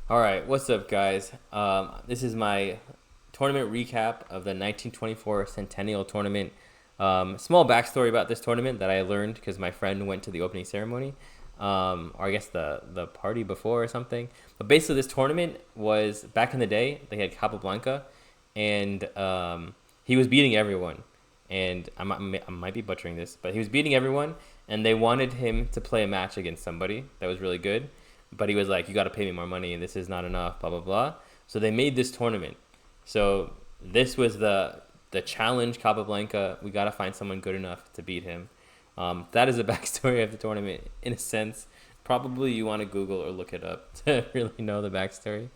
All right, what's up, guys? This is my tournament recap of the 1924 Centennial tournament. Small backstory about this tournament that I learned because my friend went to the opening ceremony, or I guess the party before or something. But basically, this tournament was back in the day. They had Capablanca, and he was beating everyone. And I might be butchering this, but he was beating everyone, and they wanted him to play a match against somebody that was really good. But he was like, you got to pay me more money, and this is not enough, blah, blah, blah. So they made this tournament. So this was the challenge, Capablanca. We got to find someone good enough to beat him. That is the backstory of the tournament, in a sense. Probably you want to Google or look it up to really know the backstory.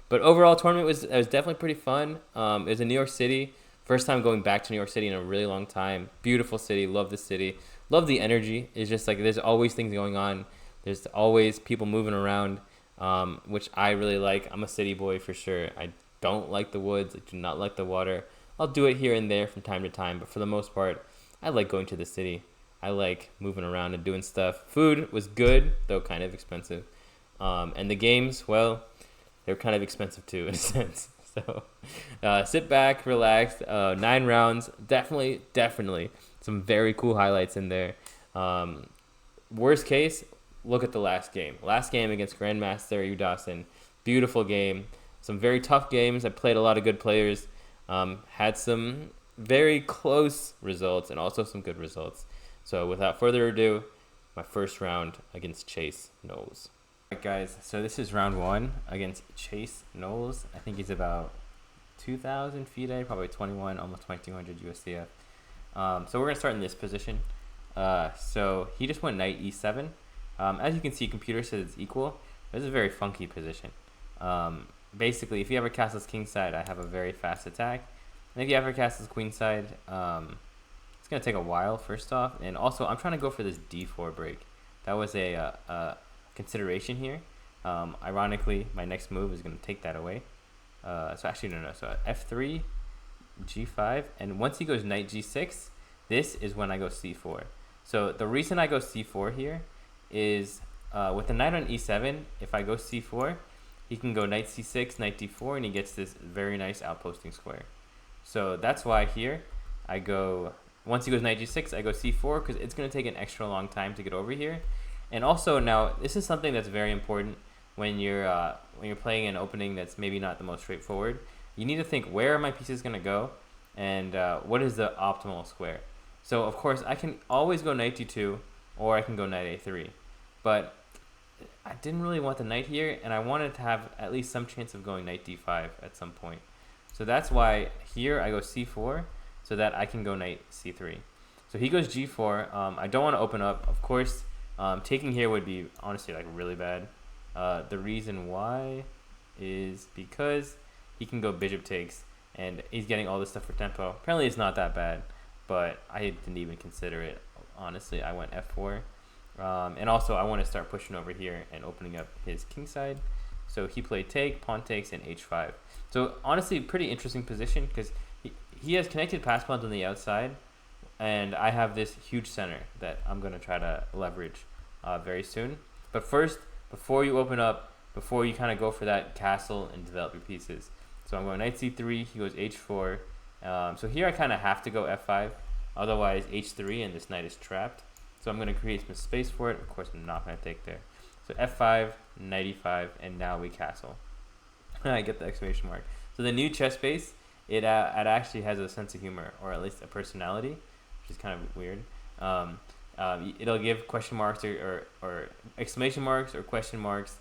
But overall, tournament was definitely pretty fun. It was in New York City. First time going back to New York City in a really long time. Beautiful city. Love the city. Love the energy. It's just like there's always things going on. There's always people moving around, which I really like. I'm a city boy for sure. I don't like the woods. I do not like the water. I'll do it here and there from time to time, but for the most part, I like going to the city. I like moving around and doing stuff. Food was good, though kind of expensive. And the games, well, they're kind of expensive too, in a sense. So sit back, relax. 9 rounds. Definitely some very cool highlights in there. Worst case, look at the last game. Last game against Grandmaster Yudasin. Beautiful game. Some very tough games. I played a lot of good players. Had some very close results and also some good results. So without further ado, my first round against Chase Knowles. All right, guys. So this is round 1 against Chase Knowles. I think he's about 2,000 FIDE, probably 21, almost 2,200 USDF. So we're going to start in this position. So he just went knight e7. As you can see, computer says it's equal. This is a very funky position. Basically, if you ever castles kingside, I have a very fast attack. And if you ever castles queenside, it's going to take a while, first off. And also, I'm trying to go for this d4 break. That was a consideration here. Ironically, my next move is going to take that away. So actually, no. So f3, g5. And once he goes knight g6, this is when I go c4. So the reason I go c4 here is with the knight on e7, if I go c4, he can go knight c6, knight d4, and he gets this very nice outposting square. So that's why here I go, once he goes knight g6, I go c4, because it's going to take an extra long time to get over here. And also now, this is something that's very important when you're playing an opening that's maybe not the most straightforward. You need to think, where are my pieces going to go, and what is the optimal square? So of course, I can always go knight d2, or I can go knight a3. But I didn't really want the knight here, and I wanted to have at least some chance of going knight d5 at some point. So that's why here I go c4, so that I can go knight c3. So he goes g4. I don't want to open up. Of course, taking here would be honestly like really bad. The reason why is because he can go bishop takes, and he's getting all this stuff for tempo. Apparently it's not that bad, but I didn't even consider it. Honestly, I went f4. And also, I want to start pushing over here and opening up his kingside. So he played take, pawn takes, and h5. So honestly, pretty interesting position because he has connected pass pawns on the outside, and I have this huge center that I'm going to try to leverage very soon. But first, before you open up, before you kind of go for that castle and develop your pieces. So I'm going knight c3, he goes h4. So here I kind of have to go f5, otherwise h3 and this knight is trapped. So I'm going to create some space for it. Of course, I'm not going to take there. So f5, knight e5, and now we castle. I get the exclamation mark. So the new chess base, it actually has a sense of humor, or at least a personality, which is kind of weird. It'll give question marks or exclamation marks or question marks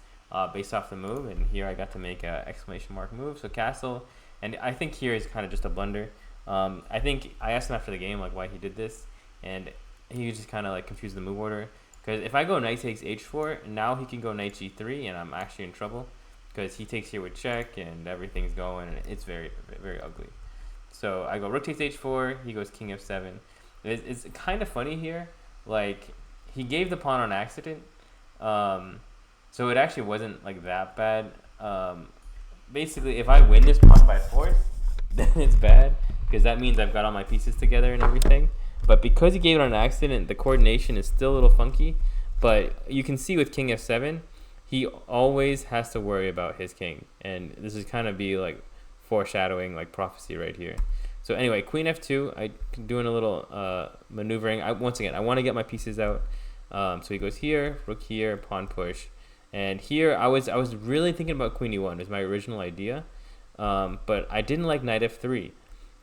based off the move. And here I got to make an exclamation mark move. So castle. And I think here is kind of just a blunder. I think I asked him after the game like why he did this. And he just kind of like confused the move order, because if I go knight takes h4, now he can go knight g3, and I'm actually in trouble because he takes here with check and everything's going, and it's very, very ugly. So I go rook takes h4, he goes king f7. It's kind of funny here, like he gave the pawn on accident, so it actually wasn't like that bad. Basically, if I win this pawn by force, then it's bad, because that means I've got all my pieces together and everything. But because he gave it on accident, the coordination is still a little funky. But you can see with king f7, he always has to worry about his king, and this is kind of be like foreshadowing, like prophecy right here. So anyway, queen f2. I doing a little maneuvering. Once again, I want to get my pieces out. So he goes here, rook here, pawn push, and here I was really thinking about queen e1 is my original idea, but I didn't like knight f3.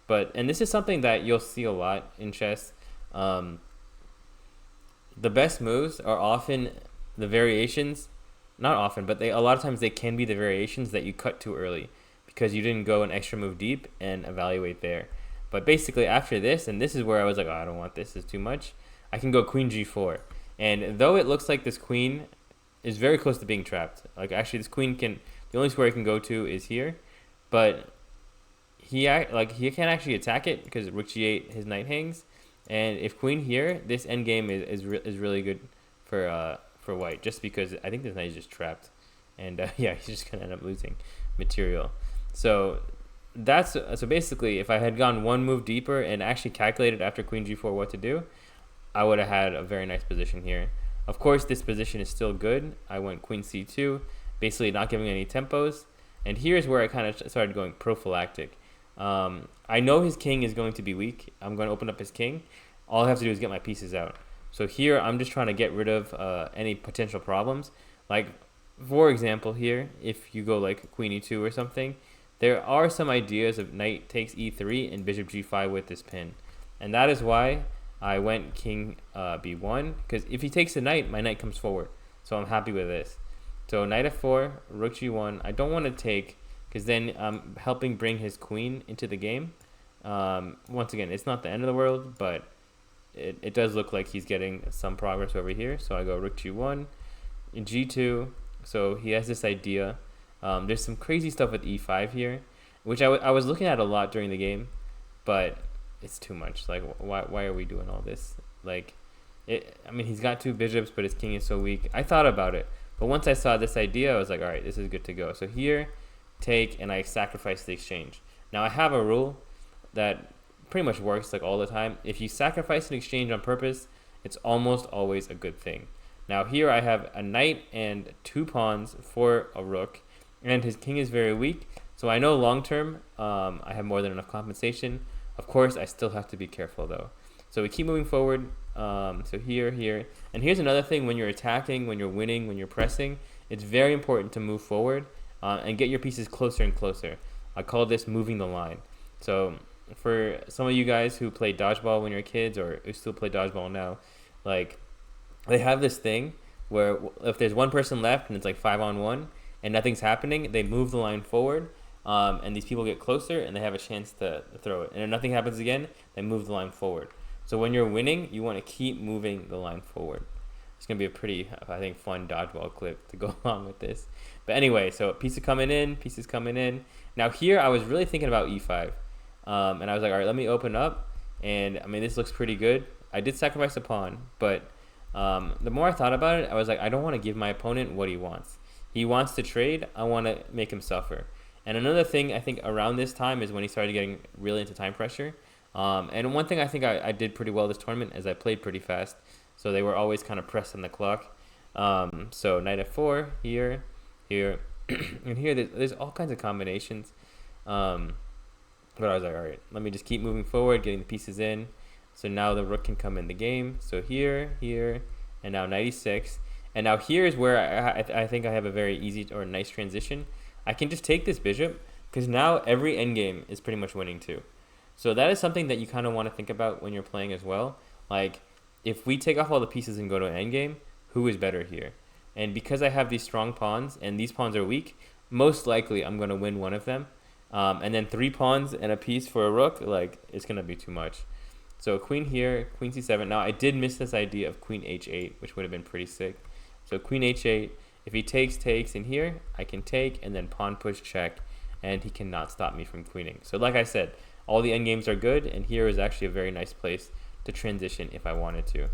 And this is something that you'll see a lot in chess. The best moves are often the variations, not often, but a lot of times they can be the variations that you cut too early because you didn't go an extra move deep and evaluate there. But basically after this, and this is where I was like, oh, I don't want this, it's too much. I can go queen g4. And though it looks like this queen is very close to being trapped, like actually this queen the only square it can go to is here, but he can't actually attack it because rook g8, his knight hangs. And if queen here, this endgame is really good for white, just because I think this knight is just trapped, and yeah, he's just gonna end up losing material. So basically, if I had gone one move deeper and actually calculated after queen g4 what to do, I would have had a very nice position here. Of course, this position is still good. I went queen c2, basically not giving any tempos, and here's where I kind of started going prophylactic. I know his king is going to be weak. I'm going to open up his king. All I have to do is get my pieces out. So here, I'm just trying to get rid of any potential problems. Like, for example, here, if you go like queen e2 or something, there are some ideas of knight takes e3 and bishop g5 with this pin. And that is why I went king b1, because if he takes the knight, my knight comes forward. So I'm happy with this. So knight f4, rook g1. I don't want to take, because then I'm helping bring his queen into the game. Once again, it's not the end of the world, but it does look like he's getting some progress over here. So I go rook g1, in g2. So he has this idea. There's some crazy stuff with e5 here, which I was looking at a lot during the game, but it's too much. Like, why are we doing all this? Like, I mean, he's got two bishops, but his king is so weak. I thought about it, but once I saw this idea, I was like, all right, this is good to go. So here, take, and I sacrifice the exchange. Now I have a rule that pretty much works like all the time. If you sacrifice an exchange on purpose, it's almost always a good thing. Now here I have a knight and two pawns for a rook, and his king is very weak. So I know long term I have more than enough compensation. Of course, I still have to be careful though. So we keep moving forward. So here, and here's another thing: when you're attacking, when you're winning, when you're pressing, it's very important to move forward and get your pieces closer and closer. I call this moving the line. So for some of you guys who played dodgeball when you were kids, or who still play dodgeball now, like, they have this thing where if there's one person left and it's like 5-on-1 and nothing's happening, they move the line forward, and these people get closer and they have a chance to throw it. And if nothing happens again, they move the line forward. So when you're winning, you want to keep moving the line forward. It's going to be a pretty, I think, fun dodgeball clip to go along with this. But anyway, so pieces coming in. Now here, I was really thinking about e5. And I was like, all right, let me open up. And I mean, this looks pretty good. I did sacrifice a pawn, but the more I thought about it, I was like, I don't want to give my opponent what he wants. He wants to trade. I want to make him suffer. And another thing I think around this time is when he started getting really into time pressure. And one thing I think I did pretty well this tournament is I played pretty fast. So they were always kind of pressing the clock. So knight f4, here, and here there's all kinds of combinations. But I was like, all right, let me just keep moving forward, getting the pieces in. So now the rook can come in the game. So here, and now knight e6. And now here is where I think I have a very easy or nice transition. I can just take this bishop, because now every endgame is pretty much winning too. So that is something that you kind of want to think about when you're playing as well. Like, if we take off all the pieces and go to an endgame, who is better here? And because I have these strong pawns, and these pawns are weak, most likely I'm going to win one of them. And then 3 pawns and a piece for a rook, like, it's going to be too much. So queen here, queen c7. Now, I did miss this idea of queen h8, which would have been pretty sick. So queen h8, if he takes in here, I can take, and then pawn push check, and he cannot stop me from queening. So like I said, all the endgames are good, and here is actually a very nice place to transition if I wanted to.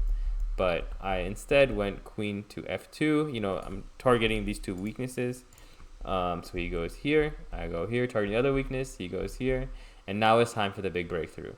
But I instead went queen to f2. You know, I'm targeting these two weaknesses. So he goes here, I go here, targeting the other weakness, he goes here, and now it's time for the big breakthrough.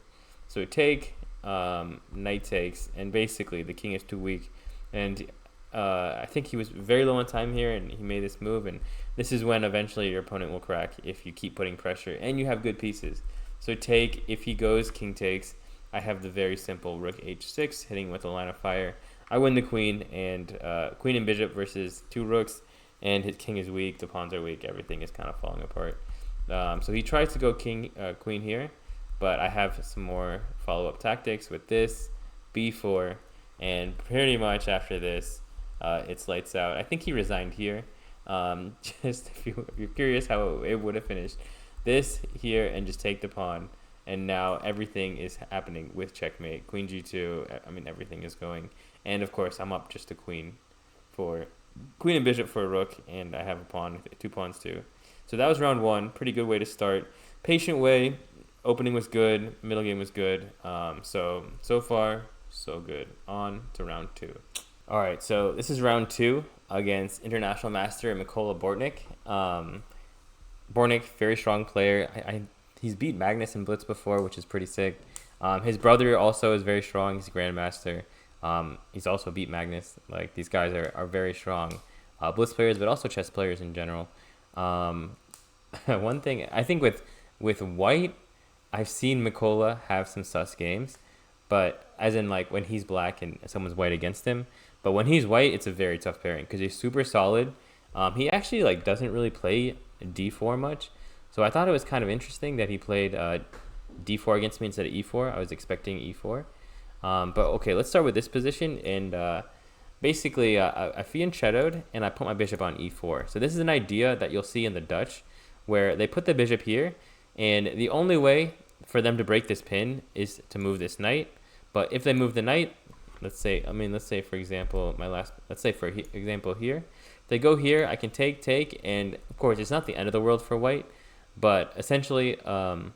So take, knight takes, and basically the king is too weak, and I think he was very low on time here, and he made this move. And this is when eventually your opponent will crack if you keep putting pressure and you have good pieces. So take, if he goes king takes, I have the very simple rook h6 hitting with a line of fire. I win the queen, and queen and bishop versus 2 rooks, and his king is weak, the pawns are weak, everything is kind of falling apart. So he tries to go queen here, but I have some more follow-up tactics with this, b4, and pretty much after this, it's lights out. I think he resigned here. Just if you're curious how it would have finished, this here and just take the pawn, and now everything is happening with checkmate. Queen g2. I mean, everything is going, and of course I'm up just a queen and bishop for a rook, and I have a pawn, 2 pawns too. So that was round 1. Pretty good way to start. Patient way. Opening was good. Middle game was good. So far so good. On to round 2. All right, so this is round 2 against international master Mykola Bortnyk. Bortnyk, very strong player. He's beat Magnus in Blitz before, which is pretty sick. His brother also is very strong. He's a grandmaster. He's also beat Magnus. Like, these guys are very strong Blitz players, but also chess players in general. One thing, I think with white, I've seen Mykola have some sus games, but as in like when he's black and someone's white against him. But when he's white, it's a very tough pairing because he's super solid. He actually like doesn't really play d4 much, so I thought it was kind of interesting that he played d4 against me instead of e4. I was expecting e4, but okay, let's start with this position. And basically, I fianchettoed and I put my bishop on e4. So this is an idea that you'll see in the Dutch, where they put the bishop here, and the only way for them to break this pin is to move this knight. But if they move the knight, let's say for example, example here, if they go here, I can take, and of course it's not the end of the world for white, but essentially I've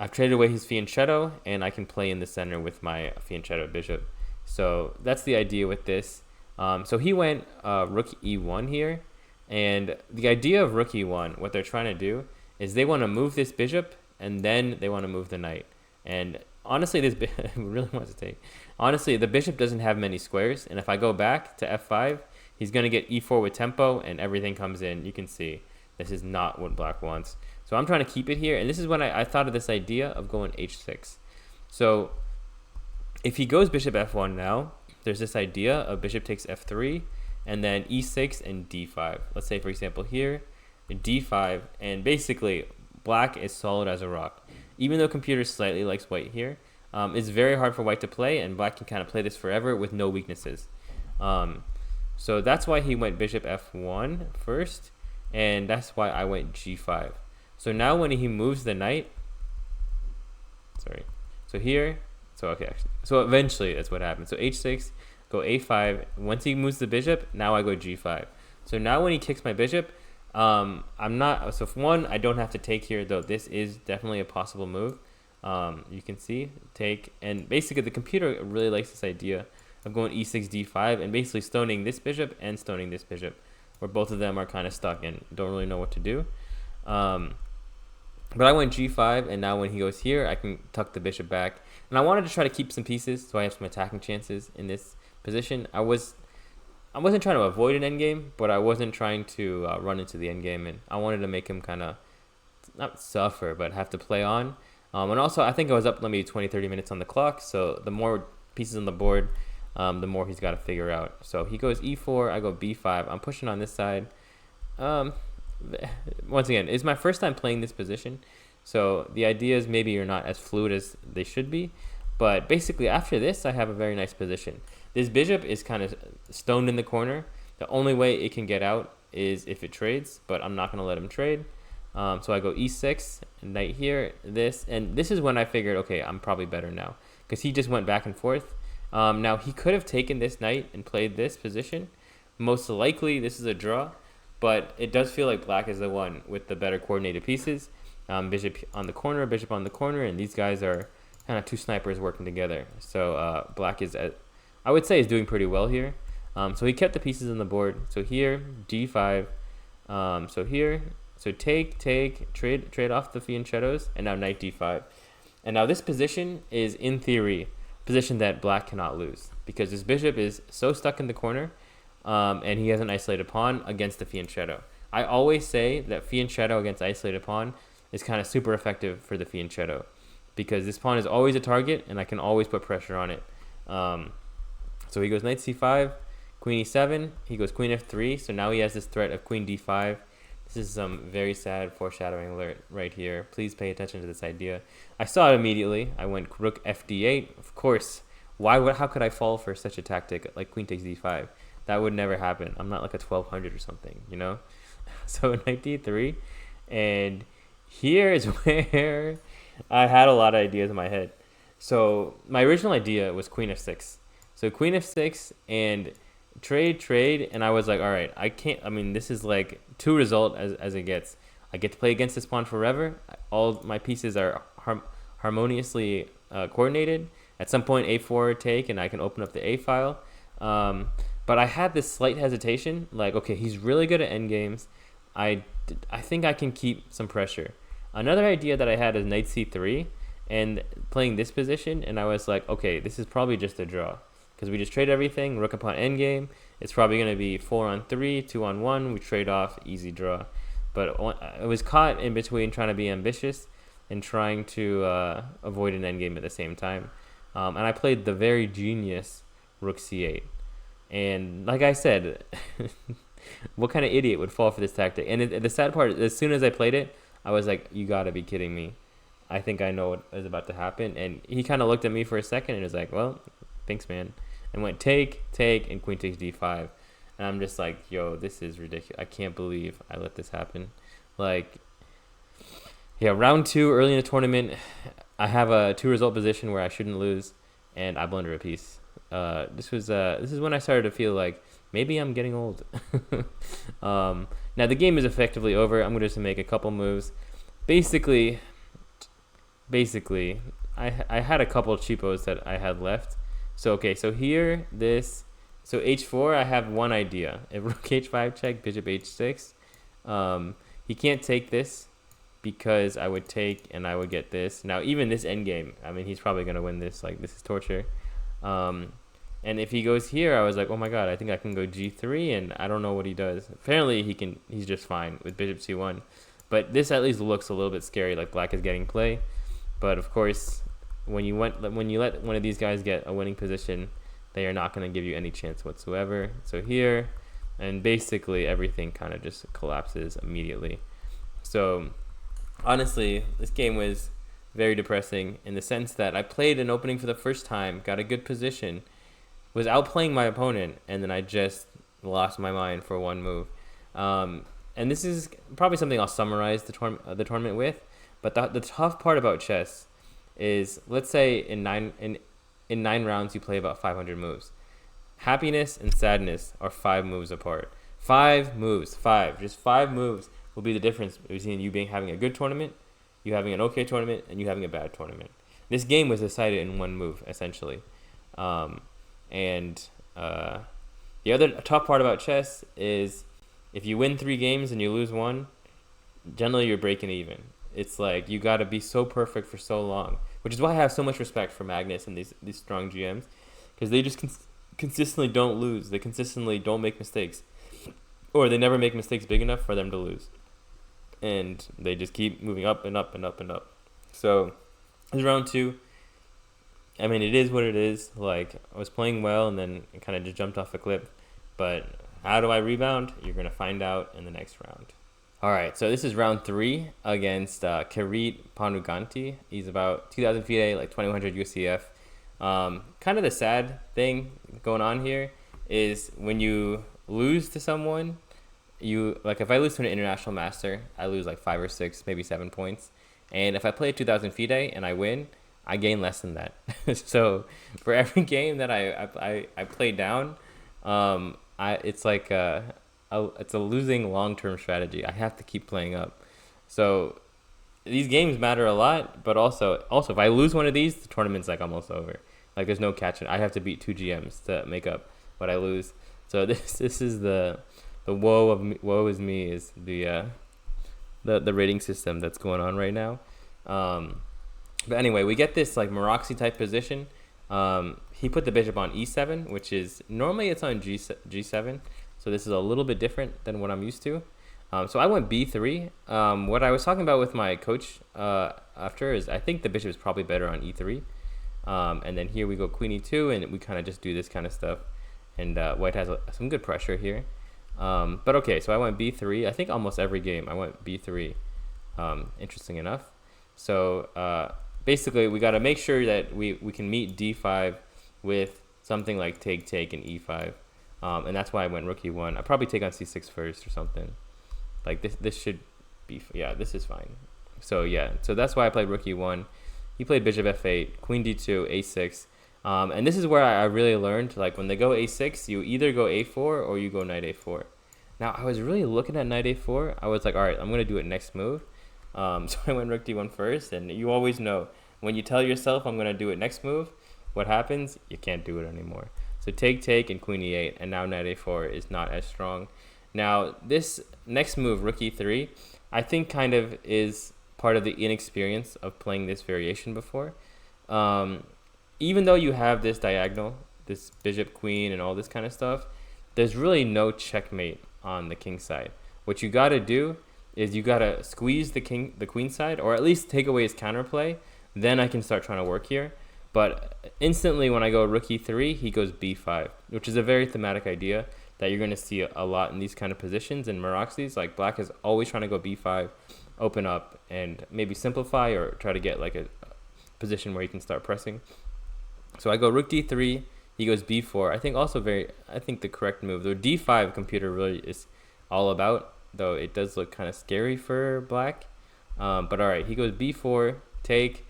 traded away his fianchetto, and I can play in the center with my fianchetto bishop. So that's the idea with this. So he went rook e1 here, and the idea of rook e1, what they're trying to do is they want to move this bishop, and then they want to move the knight. And honestly, this really wants to take. Honestly, the bishop doesn't have many squares, and if I go back to f5, he's going to get e4 with tempo, and everything comes in. You can see this is not what black wants. So I'm trying to keep it here, and this is when I thought of this idea of going h6. So if he goes bishop f1 now, there's this idea of bishop takes f3, and then e6 and d5. Let's say, for example, here, d5, and basically black is solid as a rock. Even though computer slightly likes white here, it's very hard for white to play, and black can kind of play this forever with no weaknesses. So that's why he went bishop f1 first, and that's why I went g5. So now when he moves the knight, so eventually that's what happens. So h6, go a5. Once he moves the bishop, now I go g5. So now when he kicks my bishop, so for one, I don't have to take here, though this is definitely a possible move. You can see, take, and basically the computer really likes this idea of going e6, d5, and basically stoning this bishop and stoning this bishop, where both of them are kind of stuck and don't really know what to do. But I went g5, and now when he goes here, I can tuck the bishop back. And I wanted to try to keep some pieces, so I have some attacking chances in this position. I wasn't trying to avoid an endgame, but I wasn't trying to run into the endgame, and I wanted to make him kind of, not suffer, but have to play on. And also, I think I was up maybe 20-30 minutes on the clock, so the more pieces on the board, the more he's got to figure out. So he goes e4, I go b5. I'm pushing on this side. Once again, it's my first time playing this position, so the idea is maybe you're not as fluid as they should be, but basically after this, I have a very nice position. This bishop is kind of stoned in the corner. The only way it can get out is if it trades, but I'm not going to let him trade. So I go e6, knight here, this, and this is when I figured, okay, I'm probably better now, because he just went back and forth. Now, he could have taken this knight and played this position. Most likely, this is a draw, but it does feel like black is the one with the better coordinated pieces. Bishop on the corner, and these guys are kind of two snipers working together. So black is, I would say, is doing pretty well here. So he kept the pieces on the board. So here, d5. So take, trade off the fianchettos, and now knight d5. And now this position is, in theory, a position that black cannot lose, because this bishop is so stuck in the corner, and he has an isolated pawn against the fianchetto. I always say that fianchetto against isolated pawn is kind of super effective for the fianchetto, because this pawn is always a target, and I can always put pressure on it. So he goes knight c5, queen e7, he goes queen f3, so now he has this threat of queen d5. This is some very sad foreshadowing alert right here. Please pay attention to this idea. I saw it immediately. I went rook fd8. Of course, how could I fall for such a tactic like queen takes d5? That would never happen. I'm not like a 1200 or something, you know? So knight d3, and here is where I had a lot of ideas in my head. So my original idea was queen f6. So queen f6 and trade, and I was like, all right, this is like 2 result as it gets. I get to play against this pawn forever. All my pieces are harmoniously coordinated. At some point, a4 take, and I can open up the a file. But I had this slight hesitation, like, okay, he's really good at endgames. I think I can keep some pressure. Another idea that I had is knight c3 and playing this position, and I was like, okay, this is probably just a draw, because we just trade everything, rook upon endgame. It's probably going to be 4-on-3, 2-on-1. We trade off, easy draw. But I was caught in between trying to be ambitious and trying to avoid an endgame at the same time. And I played the very genius rook c8. And like I said, what kind of idiot would fall for this tactic? And the sad part, as soon as I played it, I was like, you got to be kidding me. I think I know what is about to happen. And he kind of looked at me for a second and was like, well, thanks, man. And went take, and queen takes d5. And I'm just like, yo, this is ridiculous. I can't believe I let this happen. Like, yeah, round 2, early in the tournament, I have a 2-result position where I shouldn't lose, and I blunder a piece. This is when I started to feel like maybe I'm getting old. Now the game is effectively over. I'm going to just make a couple moves. Basically, I had a couple of cheapos that I had left. So okay, so here so h4, I have one idea. If rook h5 check, bishop h6, he can't take this because I would take and I would get this. Now even this endgame, I mean, he's probably gonna win this. Like, this is torture. And if he goes here, I was like, oh my god, I think I can go g3, and I don't know what he does. Apparently he's just fine with bishop c1. But this at least looks a little bit scary, like black is getting play. But of course, when you let one of these guys get a winning position, they are not going to give you any chance whatsoever. So here, and basically everything kind of just collapses immediately. So honestly, this game was very depressing in the sense that I played an opening for the first time, got a good position, was outplaying my opponent, and then I just lost my mind for one move. And this is probably something I'll summarize the tournament with. But the tough part about chess is, let's say in 9 rounds you play about 500 moves. Happiness and sadness are 5 moves apart. 5 moves, just 5 moves will be the difference between you having a good tournament, you having an okay tournament, and you having a bad tournament. This game was decided in 1 move, essentially. The other tough part about chess is if you win 3 games and you lose 1, generally you're breaking even. It's like you got to be so perfect for so long, which is why I have so much respect for Magnus and these strong GMs, because they just consistently don't lose. They consistently don't make mistakes, or they never make mistakes big enough for them to lose, and they just keep moving up and up and up and up. So this is round 2. I mean, it is what it is. Like, I was playing well, and then it kind of just jumped off a cliff. But how do I rebound? You're going to find out in the next round. All right, so this is round 3 against Kireet Panuganti. He's about 2,000 FIDE, like 2,100 UCF. Kind of the sad thing going on here is when you lose to someone, if I lose to an international master, I lose like 5 or 6, maybe 7 points. And if I play 2,000 FIDE and I win, I gain less than that. So for every game that I play down, it's like it's a losing long-term strategy. I have to keep playing up. So these games matter a lot, but also if I lose one of these, the tournament's like almost over. Like, there's no catching. I have to beat 2 GMs to make up what I lose. So this is the woe is me is the rating system that's going on right now. But anyway, we get this like Maroxy type position. He put the bishop on e7, which is normally it's on g7. So this is a little bit different than what I'm used to. So I went b3. What I was talking about with my coach after is I think the bishop is probably better on e3. And then here we go queen e2, and we kind of just do this kind of stuff. And white has some good pressure here. But okay, so I went b3. I think almost every game I went b3. Interesting enough. So basically, we got to make sure that we can meet d5 with something like take and e5. And that's why I went rook e1. I'd probably take on c6 first or something. Like this should be, yeah, this is fine. So yeah, so that's why I played rook e1. He played bishop f8, queen d2, a6. And this is where I really learned, like when they go a6, you either go a4 or you go knight a4. Now, I was really looking at knight a4. I was like, all right, I'm going to do it next move. So I went rook d1 first, and you always know, when you tell yourself I'm going to do it next move, what happens? You can't do it anymore. So take, and queen e8, and now knight a4 is not as strong. Now, this next move, rook e3, I think kind of is part of the inexperience of playing this variation before. Even though you have this diagonal, this bishop queen and all this kind of stuff, there's really no checkmate on the king side. What you got to do is you got to squeeze the queen side, or at least take away his counterplay. Then I can start trying to work here. But instantly when I go rook e3, he goes b5, which is a very thematic idea that you're going to see a lot in these kind of positions. In Maroxy's, like black is always trying to go b5, open up, and maybe simplify or try to get like a position where he can start pressing. So I go rook d3, he goes b4. I think the correct move, the d5 computer really is all about, though it does look kind of scary for black. But all right, he goes b4, take,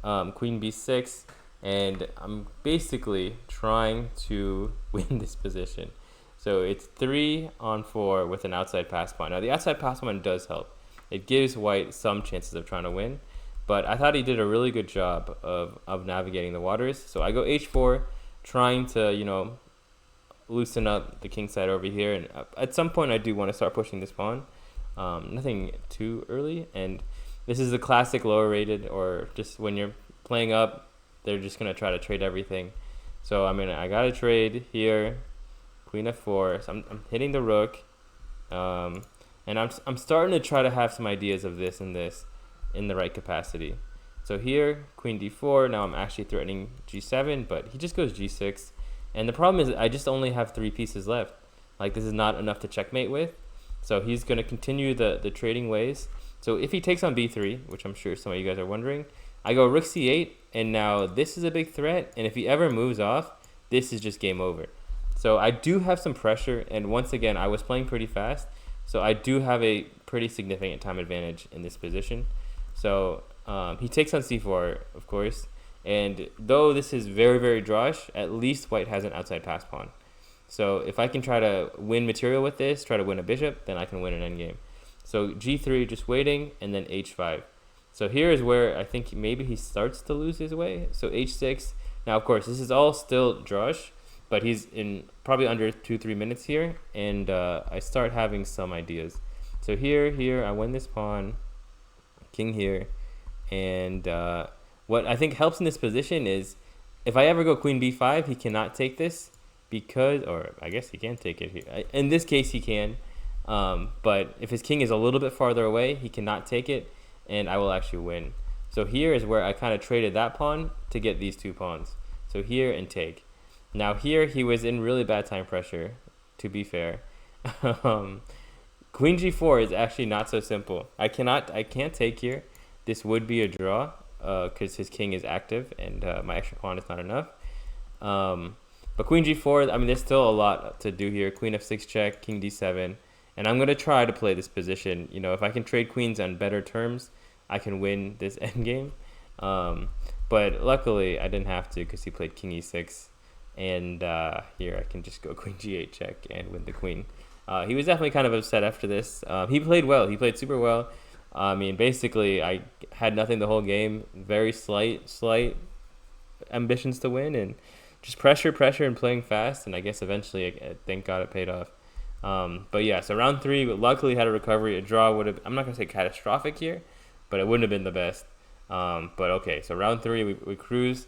queen b6, and I'm basically trying to win this position. So it's 3-on-4 with an outside pass pawn. Now the outside pass pawn does help. It gives white some chances of trying to win, but I thought he did a really good job of navigating the waters. So I go h4, trying to, loosen up the king side over here. And at some point I do want to start pushing this pawn. Nothing too early. And this is the classic lower rated, or just when you're playing up, they're just going to try to trade everything. So I got to trade here, queen f4. So I'm hitting the rook. And I'm starting to try to have some ideas of this and this in the right capacity. So here, queen d4. Now I'm actually threatening g7, but he just goes g6. And the problem is I just only have 3 pieces left. Like, this is not enough to checkmate with. So he's going to continue the trading ways. So if he takes on b3, which I'm sure some of you guys are wondering, I go rook c8, and now this is a big threat. And if he ever moves off, this is just game over. So I do have some pressure, and once again, I was playing pretty fast. So I do have a pretty significant time advantage in this position. So he takes on c4, of course. And though this is very, very drawish, at least white has an outside pass pawn. So if I can try to win material with this, try to win a bishop, then I can win an endgame. So g3, just waiting, and then h5. So here is where I think maybe he starts to lose his way. So h6. Now, of course, this is all still drawish, but he's in probably under 2-3 minutes here, and I start having some ideas. So here, I win this pawn, king here, and what I think helps in this position is if I ever go queen b5, he cannot take this because, or I guess he can take it here. In this case, he can, but if his king is a little bit farther away, he cannot take it, and I will actually win. So here is where I kind of traded that pawn to get these 2 pawns. So here and take. Now here he was in really bad time pressure, to be fair. Queen g4 is actually not so simple. I can't take here. This would be a draw because his king is active and my extra pawn is not enough. But queen g4, there's still a lot to do here. Queen f6 check, king d7. And I'm going to try to play this position. If I can trade queens on better terms, I can win this endgame. But luckily, I didn't have to because he played king e6. And here I can just go queen g8 check and win the queen. He was definitely kind of upset after this. He played well. He played super well. Basically, I had nothing the whole game. Very slight ambitions to win, and just pressure, and playing fast. And I guess eventually, thank God, it paid off. But yeah, so round 3, luckily had a recovery. A draw would have, I'm not going to say catastrophic here, but it wouldn't have been the best. But okay, so round 3, we cruise.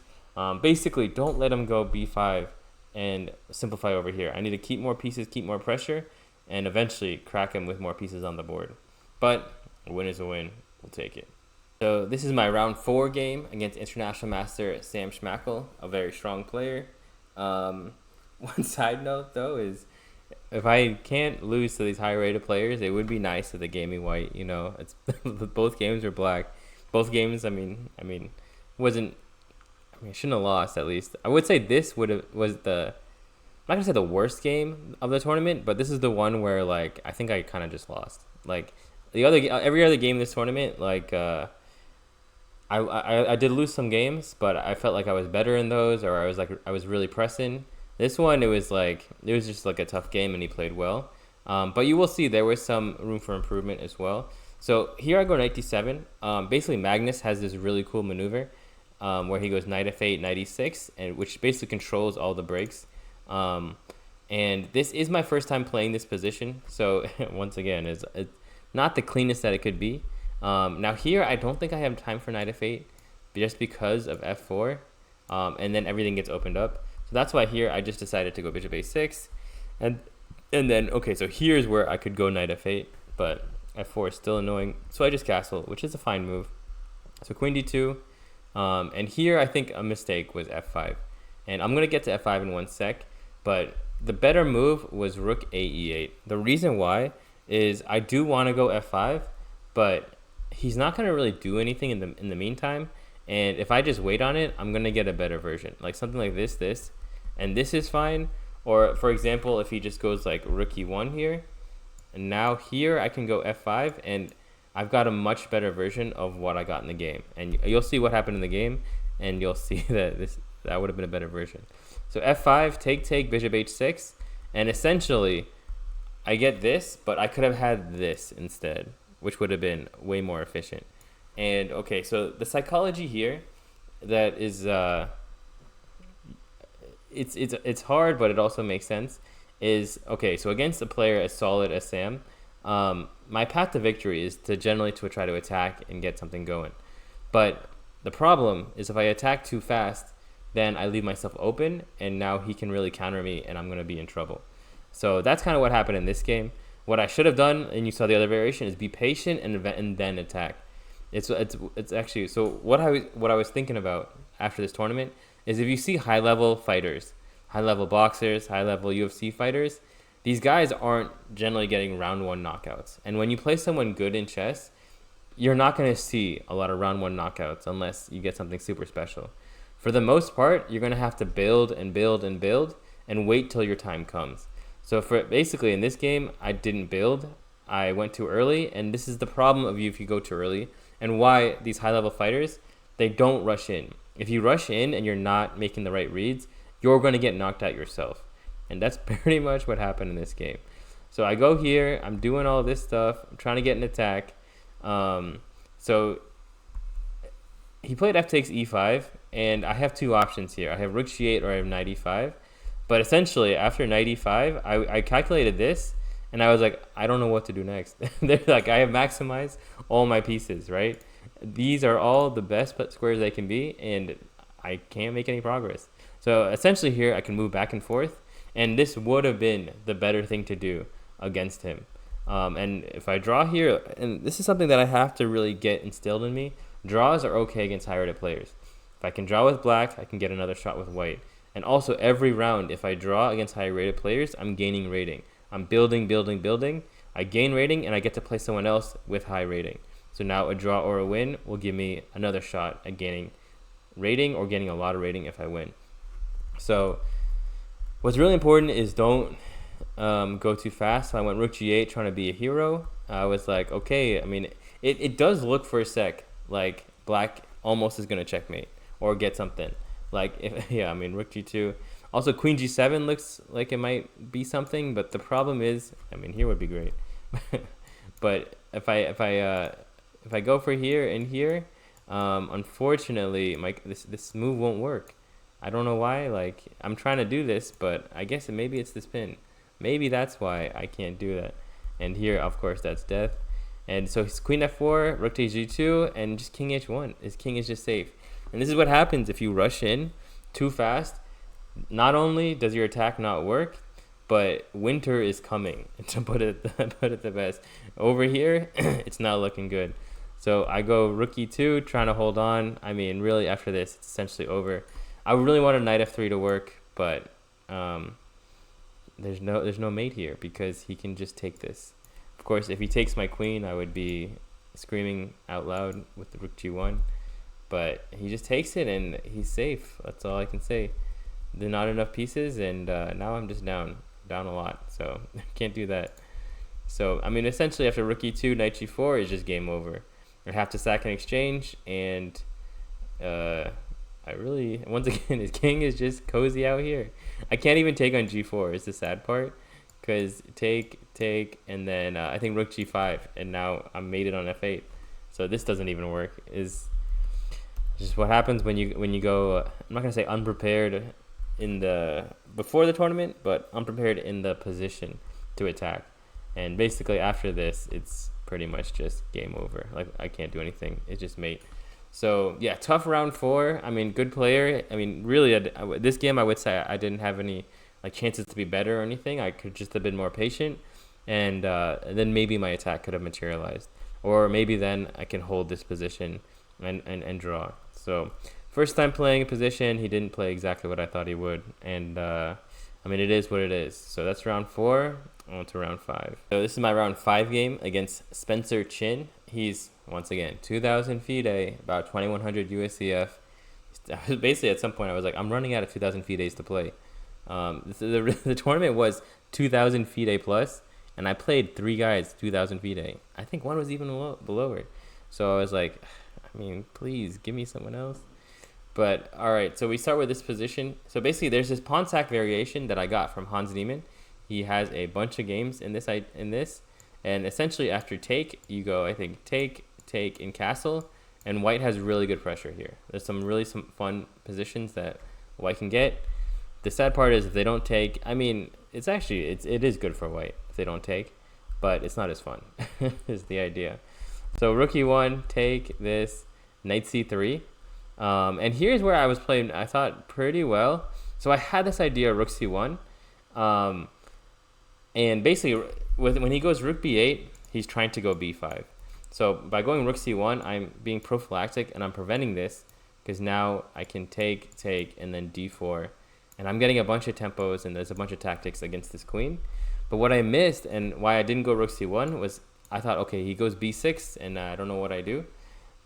Basically, don't let him go b5 and simplify over here. I need to keep more pieces, keep more pressure, and eventually crack him with more pieces on the board. But a win is a win. We'll take it. So this is my round 4 game against international master Sam Schmakel, a very strong player. One side note, though, is if I can't lose to these high-rated players, it would be nice if they gave me white. You know, it's both games were black. Both games, I mean, wasn't. I mean, I shouldn't have lost. At least I would say this was the. I'm not gonna say the worst game of the tournament, but this is the one where like I think I kind of just lost. Like every other game in this tournament, like I did lose some games, but I felt like I was better in those, or I was really pressing. This one, it was just like a tough game, and he played well. But you will see there was some room for improvement as well. So here I go knight d7. Basically, Magnus has this really cool maneuver where he goes knight f8, knight e6, and which basically controls all the breaks. And this is my first time playing this position, so once again, it's not the cleanest that it could be. Now here, I don't think I have time for knight f8, just because of f4, and then everything gets opened up. So that's why here I just decided to go bishop a6, and then okay, so here's where I could go knight f8, but f4 is still annoying, so I just castle, which is a fine move. So queen d2, and here I think a mistake was f5, and I'm gonna get to f5 in 1 sec, but the better move was rook a e8. The reason why is I do want to go f5, but he's not gonna really do anything in the meantime. And if I just wait on it, I'm gonna get a better version, like something like this, and this is fine. Or for example, if he just goes like rook e1 here, and now here I can go f5, and I've got a much better version of what I got in the game. And you'll see what happened in the game, and you'll see that that would have been a better version. So f5, take, bishop h6, and essentially I get this, but I could have had this instead, which would have been way more efficient. And okay, so the psychology here that is it's hard, but it also makes sense, is okay, so against a player as solid as Sam, my path to victory is to generally try to attack and get something going. But the problem is if I attack too fast, then I leave myself open, and now he can really counter me, and I'm going to be in trouble. So that's kind of what happened in this game. What I should have done, and you saw the other variation, is be patient and then attack. It's actually, so what I was thinking about after this tournament is if you see high-level fighters, high-level boxers, high-level UFC fighters, these guys aren't generally getting round 1 knockouts. And when you play someone good in chess, you're not going to see a lot of round 1 knockouts unless you get something super special. For the most part, you're going to have to build and build and build and wait till your time comes. So for basically in this game, I didn't build. I went too early, and this is the problem of you if you go too early, and why these high-level fighters, they don't rush in. If you rush in and you're not making the right reads, you're going to get knocked out yourself. And that's pretty much what happened in this game. So I go here, I'm doing all this stuff, I'm trying to get an attack. So he played f takes e5, and I have two options here. I have rook g8 or I have knight e5. But essentially, after knight e5, I calculated this, and I was like, I don't know what to do next. They're like, I have maximized all my pieces, right? These are all the best squares they can be, and I can't make any progress. So essentially here, I can move back and forth, and this would have been the better thing to do against him. And if I draw here, and this is something that I have to really get instilled in me, draws are okay against high-rated players. If I can draw with black, I can get another shot with white. And also every round, if I draw against high-rated players, I'm gaining rating. I'm building. I gain rating, and I get to play someone else with high rating. So now a draw or a win will give me another shot at gaining rating or getting a lot of rating if I win. So what's really important is don't go too fast. So I went rook g8 trying to be a hero. I was like, okay, I mean, it does look for a sec like black almost is going to checkmate or get something. Like, yeah, I mean, rook g2. Also, queen g7 looks like it might be something, but the problem is, I mean, here would be great. But if I go for here and here, unfortunately, this move won't work. I don't know why. Like, I'm trying to do this, but I guess maybe it's this pin. Maybe that's why I can't do that. And here, of course, that's death. And so it's queen f4, rook takes g2, and just king h1. His king is just safe. And this is what happens if you rush in too fast, not only does your attack not work, but winter is coming, to put it the best. Over here, it's not looking good. So I go rook e2, trying to hold on. I mean, really, after this, it's essentially over. I really wanted knight f3 to work, but there's no mate here because he can just take this. Of course, if he takes my queen, I would be screaming out loud with the rook g1. But he just takes it, and he's safe. That's all I can say. There are not enough pieces, and now I'm just down a lot. So I can't do that. So, I mean, essentially, after rook e2, knight g4 is just game over. I have to sack an exchange, and I really, once again, his king is just cozy out here. I can't even take on g4 is the sad part, because take, and then I think rook g5, and now I'm mated on f8. So this doesn't even work. Is just what happens when you go, I'm not going to say unprepared in the before the tournament, but unprepared in the position to attack. And basically after this, it's pretty much just game over. Like, I can't do anything. It's just mate. So yeah, tough round 4. I mean, good player. I mean, really, this game I would say I didn't have any like chances to be better or anything. I could just have been more patient, and then maybe my attack could have materialized, or maybe then I can hold this position and draw. So first time playing a position, he didn't play exactly what I thought he would, and I mean, it is what it is. So that's round 4. On to round 5. So this is my round 5 game against Spencer Chin. He's, once again, 2,000 FIDE, about 2,100 USCF. Basically, at some point, I was like, I'm running out of 2,000 FIDEs to play. The tournament was 2,000 FIDE plus, and I played 3 guys 2,000 FIDE. I think one was even below it. So I was like, I mean, please, give me someone else. But, all right, so we start with this position. So basically, there's this pawn sack variation that I got from Hans Niemann. He has a bunch of games in this, and essentially after take, you go, I think, take in castle, and white has really good pressure here. There's some fun positions that white can get. The sad part is if they don't take, I mean, it is good for white if they don't take, but it's not as fun, is the idea. So rook e1, take this, knight c3, and here's where I was playing, I thought, pretty well. So I had this idea of rook c1, and basically, when he goes rook b8, he's trying to go b5. So by going rook c1, I'm being prophylactic, and I'm preventing this, because now I can take, and then d4. And I'm getting a bunch of tempos, and there's a bunch of tactics against this queen. But what I missed, and why I didn't go rook c1, was I thought, okay, he goes b6, and I don't know what I do.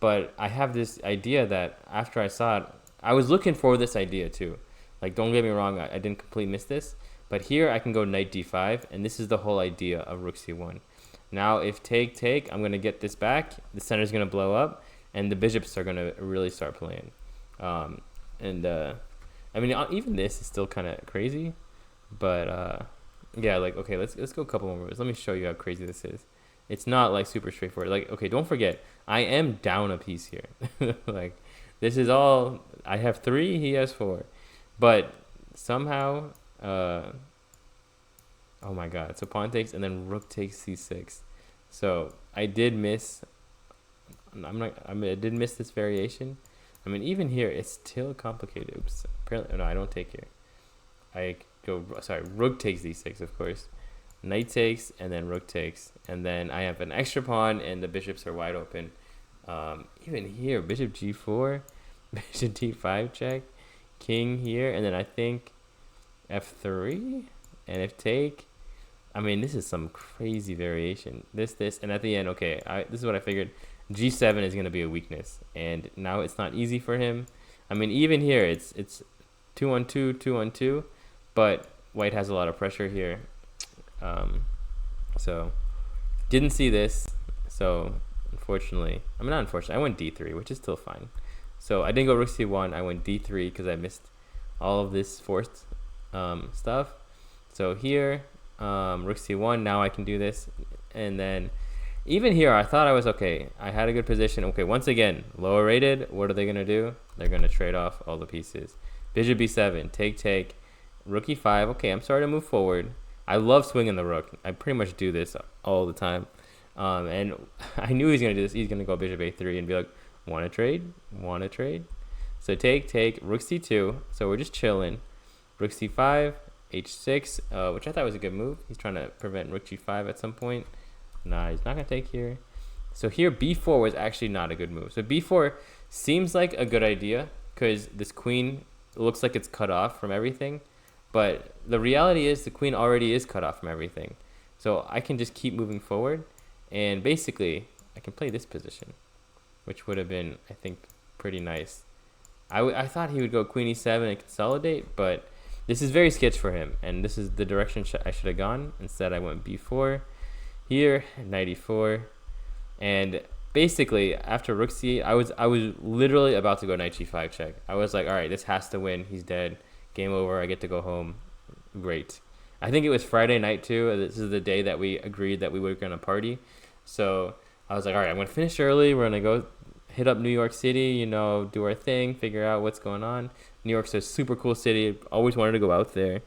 But I have this idea that after I saw it, I was looking for this idea too. Like, don't get me wrong, I didn't completely miss this. But here I can go knight d5, and this is the whole idea of rook c1. Now if take, I'm going to get this back, the center's going to blow up, and the bishops are going to really start playing. I mean, even this is still kind of crazy, but yeah, like, okay, let's go a couple more moves. Let me show you how crazy this is. It's not like super straightforward. Like, okay, don't forget, I am down a piece here. Like, this is all, I have 3, he has 4. But somehow, oh my god, so pawn takes, and then rook takes c6. So I did miss, I did miss this variation. I mean, even here, it's still complicated. Oops, apparently, no, I don't take here. I go, sorry, rook takes d6, of course. Knight takes, and then rook takes. And then I have an extra pawn, and the bishops are wide open. Even here, bishop g4, bishop d5 check, king here, and then I think f3, and if take, I mean, this is some crazy variation. This, and at the end, okay, this is what I figured. g7 is going to be a weakness, and now it's not easy for him. I mean, even here, it's 2-on-2, 2-on-2, but white has a lot of pressure here. So didn't see this. So unfortunately, I mean, not unfortunately, I went d3, which is still fine. So I didn't go rook c1. I went d3 because I missed all of this forced stuff. So here, rook c1. Now I can do this, and then even here, I thought I was okay. I had a good position. Okay, once again, lower rated. What are they gonna do? They're gonna trade off all the pieces. Bishop b7, take, rook e5. Okay, I'm starting to move forward. I love swinging the rook. I pretty much do this all the time. And I knew he was going to do this. He's going to go bishop a3 and be like, want to trade? Want to trade? So take, rook c2. So we're just chilling. Rook c5, h6, which I thought was a good move. He's trying to prevent rook g5 at some point. Nah, he's not going to take here. So here b4 was actually not a good move. So b4 seems like a good idea because this queen looks like it's cut off from everything. But the reality is the queen already is cut off from everything. So I can just keep moving forward. And basically, I can play this position, which would have been, I think, pretty nice. I thought he would go queen e7 and consolidate, but this is very sketch for him. And this is the direction I should have gone. Instead, I went b4 here, knight e4. And basically, after rook c8, I was literally about to go knight g5 check. I was like, all right, this has to win. He's dead. Game over. I get to go home. Great. I think it was Friday night, too. This is the day that we agreed that we were going to party. So I was like, all right, I'm going to finish early. We're going to go hit up New York City, you know, do our thing, figure out what's going on. New York's a super cool city. Always wanted to go out there.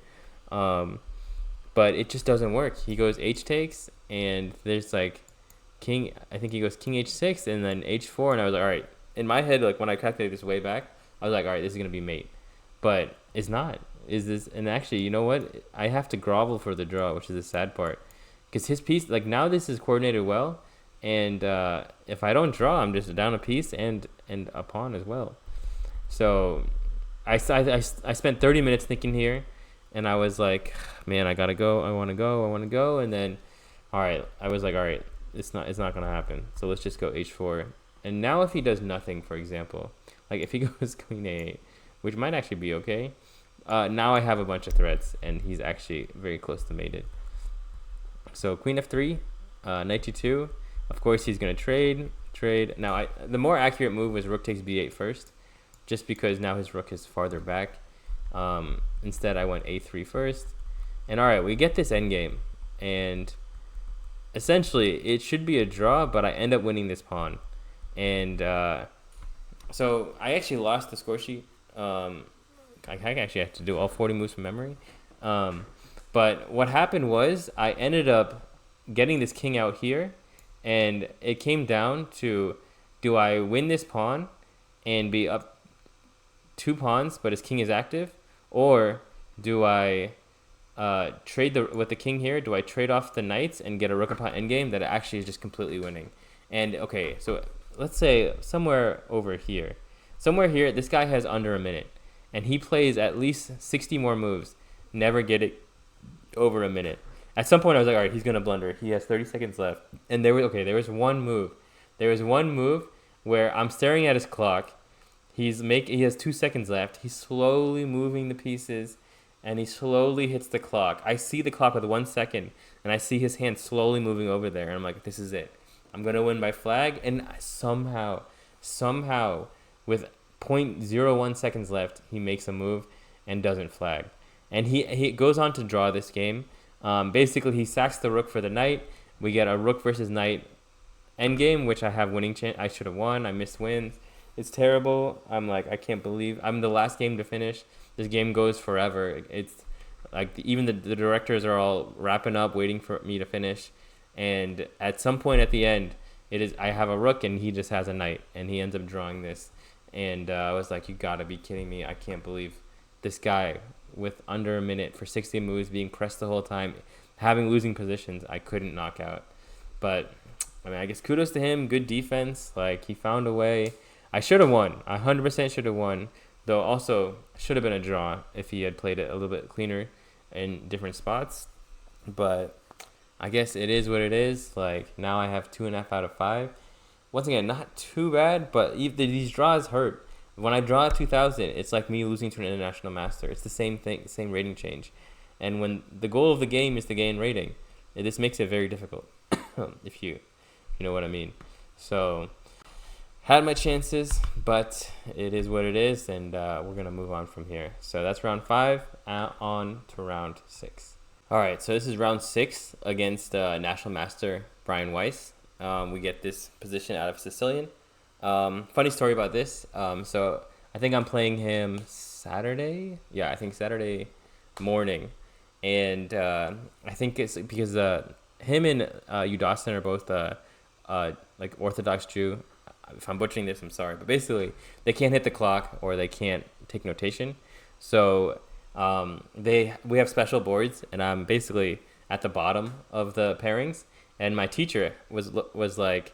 But it just doesn't work. He goes h takes, and there's like king. I think he goes king h6 and then h4. And I was like, all right. In my head, like when I calculated this way back, I was like, all right, this is going to be mate. But it's not. Is this? And actually, you know what? I have to grovel for the draw, which is the sad part. Because his piece, like now this is coordinated well. And if I don't draw, I'm just down a piece and a pawn as well. So I spent 30 minutes thinking here. And I was like, man, I got to go. I want to go. And then, all right, I was like, all right, it's not going to happen. So let's just go h4. And now if he does nothing, for example, like if he goes queen a8, which might actually be okay. Now I have a bunch of threats, and he's actually very close to mated. So queen f3, knight g2. Of course, he's going to trade. Now, the more accurate move was rook takes b8 first, just because now his rook is farther back. Instead, I went a3 first. And all right, we get this endgame. And essentially, it should be a draw, but I end up winning this pawn. And so I actually lost the score sheet. I actually have to do all 40 moves from memory. But what happened was I ended up getting this king out here. And it came down to, do I win this pawn and be up 2 pawns, but his king is active? Or do I trade with the king here? Do I trade off the knights and get a rook and pawn endgame that actually is just completely winning? And okay, so let's say somewhere over here. Somewhere here, this guy has under a minute. And he plays at least 60 more moves. Never get it over a minute. At some point, I was like, all right, he's going to blunder. He has 30 seconds left. And there was one move. There was one move where I'm staring at his clock. He has 2 seconds left. He's slowly moving the pieces, and he slowly hits the clock. I see the clock with 1 second, and I see his hand slowly moving over there. And I'm like, this is it. I'm going to win by flag. And somehow, with 0.01 seconds left, he makes a move and doesn't flag. And he goes on to draw this game. Basically, he sacks the rook for the knight. We get a rook versus knight endgame, which I have winning chance. I should have won. I missed wins. It's terrible. I'm like, I can't believe I'm the last game to finish. This game goes forever. It's like even the directors are all wrapping up, waiting for me to finish. And at some point at the end, I have a rook and he just has a knight, and he ends up drawing this. And I was like, you gotta be kidding me. I can't believe this guy with under a minute for 60 moves, being pressed the whole time, having losing positions, I couldn't knock out. But I mean, I guess kudos to him. Good defense. Like, he found a way. I should have won. I 100% should have won. Though also should have been a draw if he had played it a little bit cleaner in different spots. But I guess it is what it is. Like, now I have 2.5 out of 5. Once again, not too bad, but these draws hurt. When I draw 2,000, it's like me losing to an international master. It's the same thing, same rating change. And when the goal of the game is to gain rating, this makes it very difficult, if you know what I mean. So, had my chances, but it is what it is, and we're going to move on from here. So that's round 5, on to round 6. All right, so this is round 6 against national master Bryan Weisz. We get this position out of Sicilian. Funny story about this. So I think I'm playing him Saturday. Yeah, I think Saturday morning. And I think it's because him and Yudasin are both like Orthodox Jew. if I'm butchering this, I'm sorry. But basically, they can't hit the clock or they can't take notation. So we have special boards, and I'm basically at the bottom of the pairings. And my teacher was like,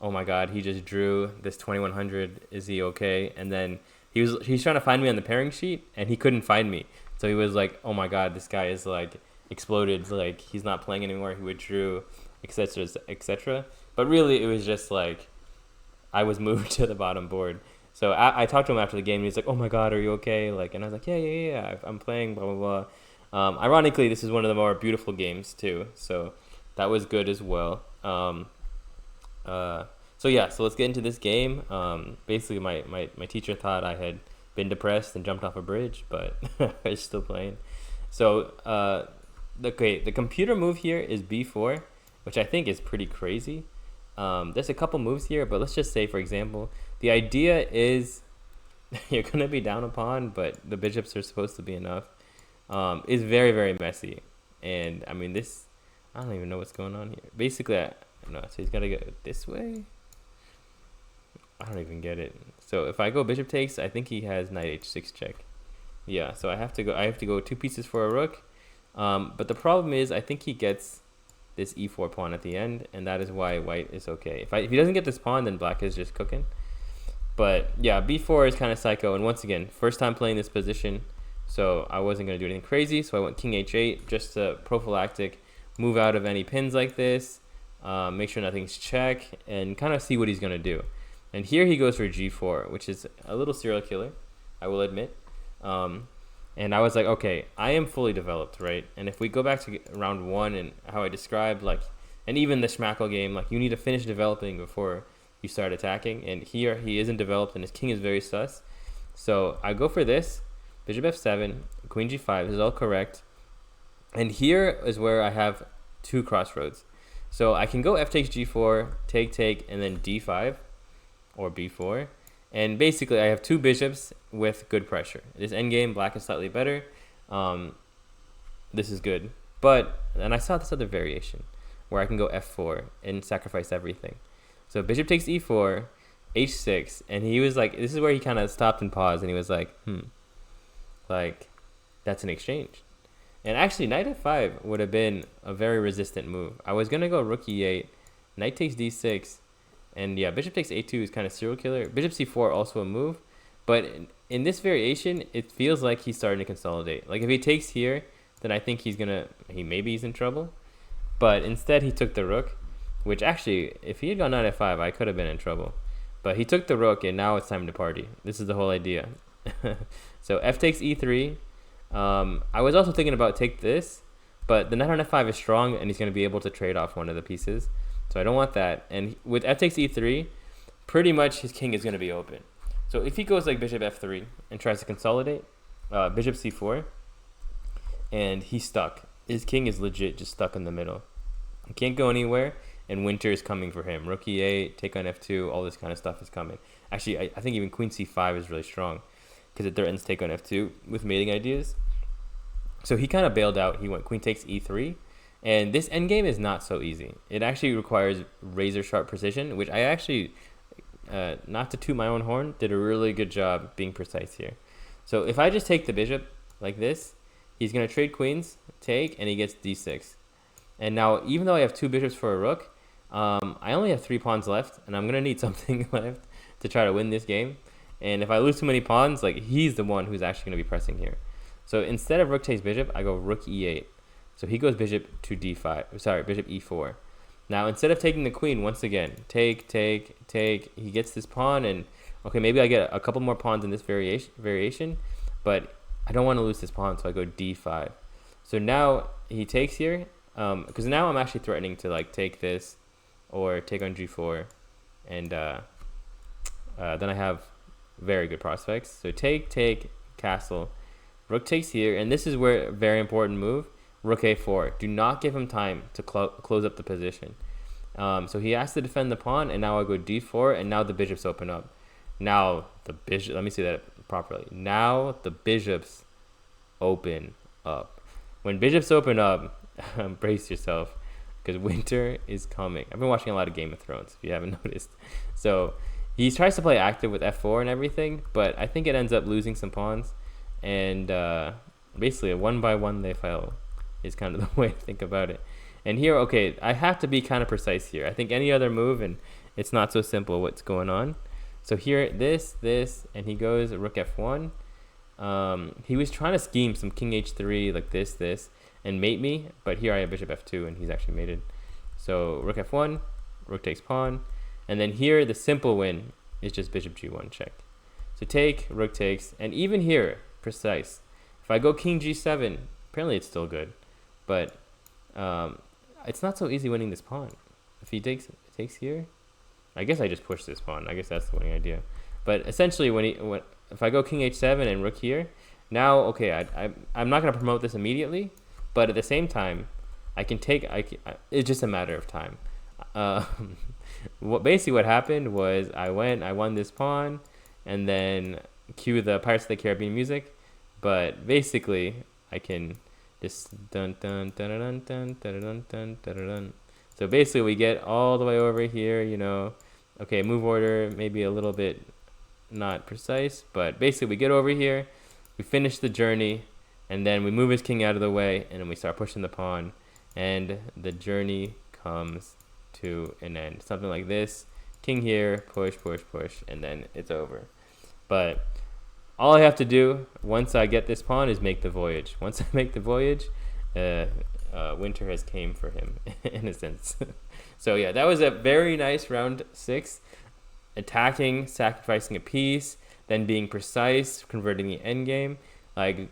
"Oh my God, he just drew this 2100. Is he okay?" And then he's trying to find me on the pairing sheet, and he couldn't find me. So he was like, "Oh my God, this guy is like exploded. Like he's not playing anymore. He withdrew, etc., etc." But really, it was just like I was moved to the bottom board. So I talked to him after the game, and he's like, "Oh my God, are you okay?" Like, and I was like, "Yeah, I'm playing, blah blah blah." Ironically, this is one of the more beautiful games too, so that was good as well. So let's get into this game. Basically, my teacher thought I had been depressed and jumped off a bridge, but I was still playing. So the computer move here is b4, which I think is pretty crazy. There's a couple moves here, but let's just say, for example, the idea is you're going to be down a pawn, but the bishops are supposed to be enough. It's very, very messy. And, I mean, this, I don't even know what's going on here. Basically, so he's going to go this way? I don't even get it. So if I go bishop takes, I think he has knight h6 check. Yeah, so I have to go 2 pieces for a rook. But the problem is, I think he gets this e4 pawn at the end, and that is why white is okay. If he doesn't get this pawn, then black is just cooking. But yeah, b4 is kind of psycho, and once again, first time playing this position, so I wasn't going to do anything crazy, so I went king h8, just to prophylactic move out of any pins like this, make sure nothing's check, and kind of see what he's going to do. And here he goes for g4, which is a little serial killer, I will admit. And I was like, okay, I am fully developed, right? And if we go back to round 1 and how I described, like, and even the Schmakel game, like, you need to finish developing before you start attacking. And here he isn't developed, and his king is very sus. So I go for this, bishop f7, queen g5, this is all correct. And here is where I have 2 crossroads. So I can go f takes g4, take, and then d5 or b4. And basically, I have 2 bishops with good pressure. This endgame, black is slightly better. This is good. And I saw this other variation where I can go f4 and sacrifice everything. So bishop takes e4, h6, and he was like, this is where he kind of stopped and paused, and he was like, like, that's an exchange. And actually, knight f5 would have been a very resistant move. I was going to go rook e8, knight takes d6, and yeah, bishop takes a2 is kind of serial killer. Bishop c4 also a move. But in this variation, it feels like he's starting to consolidate. Like if he takes here, then I think maybe he's in trouble. But instead he took the rook, which actually, if he had gone knight f5, I could have been in trouble. But he took the rook, and now it's time to party. This is the whole idea. So f takes e3. I was also thinking about take this, but the knight on f5 is strong, and he's going to be able to trade off one of the pieces. So I don't want that. And with f takes e3, pretty much his king is going to be open. So if he goes like bishop f3 and tries to consolidate, bishop c4, and he's stuck. His king is legit just stuck in the middle. He can't go anywhere, and winter is coming for him. Rook e8, take on f2, all this kind of stuff is coming. Actually, I think even queen c5 is really strong because it threatens take on f2 with mating ideas. So he kind of bailed out. He went queen takes e3. And this endgame is not so easy. It actually requires razor sharp precision, which I actually, not to toot my own horn, did a really good job being precise here. So if I just take the bishop like this, he's going to trade queens, take, and he gets d6. And now, even though I have 2 bishops for a rook, I only have 3 pawns left, and I'm going to need something left to try to win this game. And if I lose too many pawns, like, he's the one who's actually going to be pressing here. So instead of rook takes bishop, I go rook e8. So he goes bishop to d5. Sorry, bishop e4. Now, instead of taking the queen, once again, take. He gets this pawn, and okay, maybe I get a couple more pawns in this variation, but I don't want to lose this pawn, so I go d5. So now he takes here, because now I'm actually threatening to like take this or take on g4, and then I have very good prospects. So take, castle, rook takes here, and this is where a very important move. Rook a4. Do not give him time to close up the position. So he has to defend the pawn, and now I go d4, and now the bishops open up. Now the bishop. Let me say that properly. Now the bishops open up. When bishops open up, brace yourself, because winter is coming. I've been watching a lot of Game of Thrones, if you haven't noticed. So He tries to play active with f4 and everything, but I think it ends up losing some pawns, and basically a 1-by-1 they fell is kind of the way to think about it. And here, okay, I have to be kind of precise here. I think any other move, and it's not so simple what's going on. So here, this, and he goes rook f1. He was trying to scheme some king h3, like this, and mate me, but here I have bishop f2, and he's actually mated. So rook f1, rook takes pawn, and then here the simple win is just bishop g1 check. So take, rook takes, and even here, precise. If I go king g7, apparently it's still good, but it's not so easy winning this pawn. If he takes here, I guess I just push this pawn. I guess that's the winning idea. But essentially, if I go king h7 and rook here, now okay, I'm not gonna promote this immediately, but at the same time, I can take. It's just a matter of time. What happened was I won this pawn, and then cue the Pirates of the Caribbean music. But basically, I can just dun dun dun dun dun dun dun dun dun dun. So basically, we get all the way over here. You know, okay, move order maybe a little bit not precise, but basically we get over here, we finish the journey, and then we move his king out of the way, and then we start pushing the pawn, and the journey comes to an end. Something like this. King here, push, and then it's over. But all I have to do once I get this pawn is make the voyage. Once I make the voyage, winter has came for him, in a sense. So yeah, that was a very nice round 6. Attacking, sacrificing a piece, then being precise, converting the endgame. Like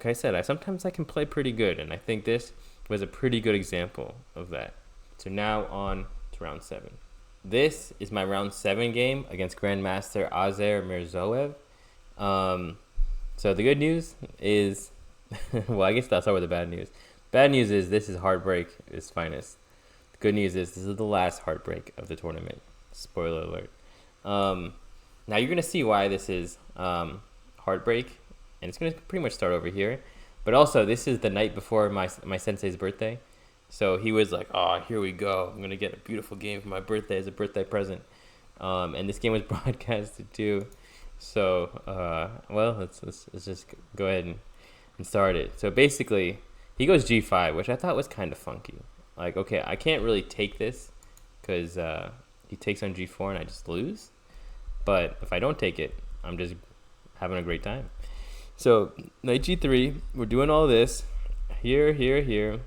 I said, sometimes I can play pretty good, and I think this was a pretty good example of that. So now on to round 7. This is my round 7 game against Grandmaster Azer Mirzoev. So the good news is, well, I guess I'll start with the bad news. Bad news is this is heartbreak at its finest. The good news is this is the last heartbreak of the tournament. Spoiler alert. Now you're gonna see why this is heartbreak, and it's gonna pretty much start over here. But also, this is the night before my sensei's birthday, so he was like, "Oh, here we go! I'm gonna get a beautiful game for my birthday as a birthday present." And this game was broadcasted too. So, well, let's just go ahead and start it. So basically, he goes g5, which I thought was kind of funky. Like, okay, I can't really take this because he takes on g4 and I just lose. But if I don't take it, I'm just having a great time. So knight g3, we're doing all this. Here.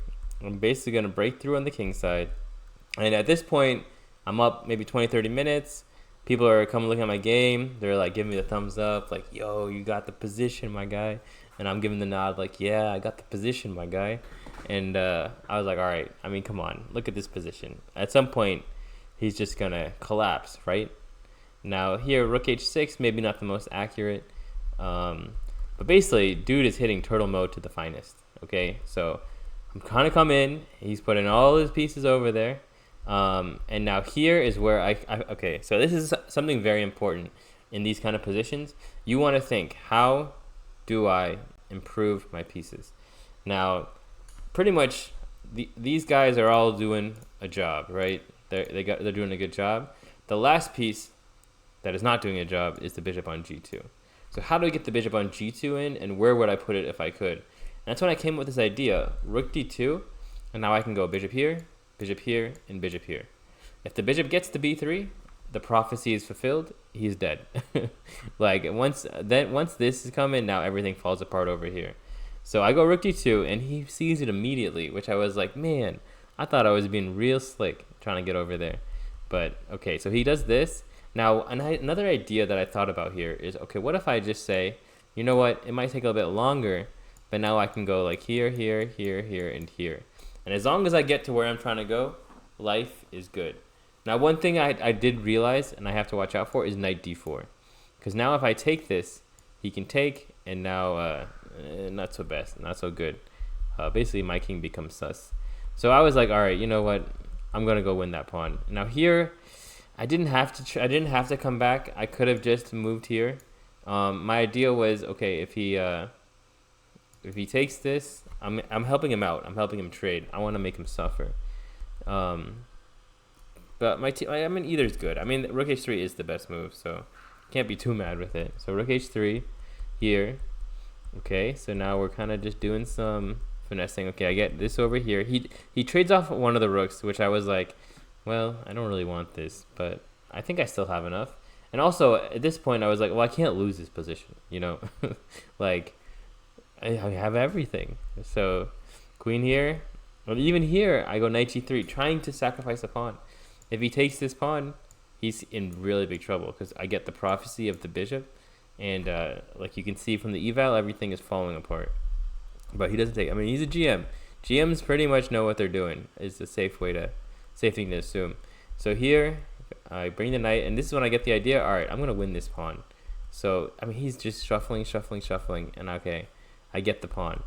I'm basically going to break through on the king side. And at this point, I'm up maybe 20, 30 minutes. People are coming looking at my game. They're like giving me the thumbs up, like, yo, you got the position, my guy. And I'm giving the nod, like, yeah, I got the position, my guy. And I was like, all right, I mean, come on, look at this position. At some point, he's just going to collapse, right? Now here, rook h6, maybe not the most accurate. But basically, dude is hitting turtle mode to the finest, okay? So I'm trying to come in. He's putting all his pieces over there. And now here is where okay, so this is something very important in these kind of positions. You want to think, how do I improve my pieces? Now, pretty much these guys are all doing a job, right? They're doing a good job. The last piece that is not doing a job is the bishop on g2. So how do I get the bishop on g2 in, and where would I put it if I could? And that's when I came up with this idea, rook d2, and now I can go bishop here, and bishop here. If the bishop gets to b3, the prophecy is fulfilled. He's dead. Like once this is coming, now everything falls apart over here. So I go rook d2, and he sees it immediately, which I was like, man, I thought I was being real slick trying to get over there. But okay, so he does this. Now another idea that I thought about here is, okay, what if I just say, you know what, it might take a little bit longer, but now I can go like here, and here. And as long as I get to where I'm trying to go, life is good. Now, one thing I did realize, and I have to watch out for, is knight d4. Because now if I take this, he can take, and now not so good. Basically, my king becomes sus. So I was like, all right, you know what? I'm going to go win that pawn. Now here, I didn't have to come back. I could have just moved here. My idea was, okay, if he takes this, I'm helping him out. I'm helping him trade. I want to make him suffer. But But I mean, either is good. I mean, rook h3 is the best move, so can't be too mad with it. So rook h3 here. Okay, so now we're kind of just doing some finessing. Okay, I get this over here. He trades off one of the rooks, which I was like, well, I don't really want this, but I think I still have enough. And also, at this point, I was like, well, I can't lose this position, you know? Like, I have everything. So, queen here. Well, even here, I go knight g3, trying to sacrifice a pawn. If he takes this pawn, he's in really big trouble, because I get the prophecy of the bishop. And, like you can see from the eval, everything is falling apart. But he doesn't take... I mean, he's a GM. GMs pretty much know what they're doing, is the safe thing to assume. So here... I bring the knight, and this is when I get the idea, all right, I'm going to win this pawn. So, I mean, he's just shuffling, and okay, I get the pawn.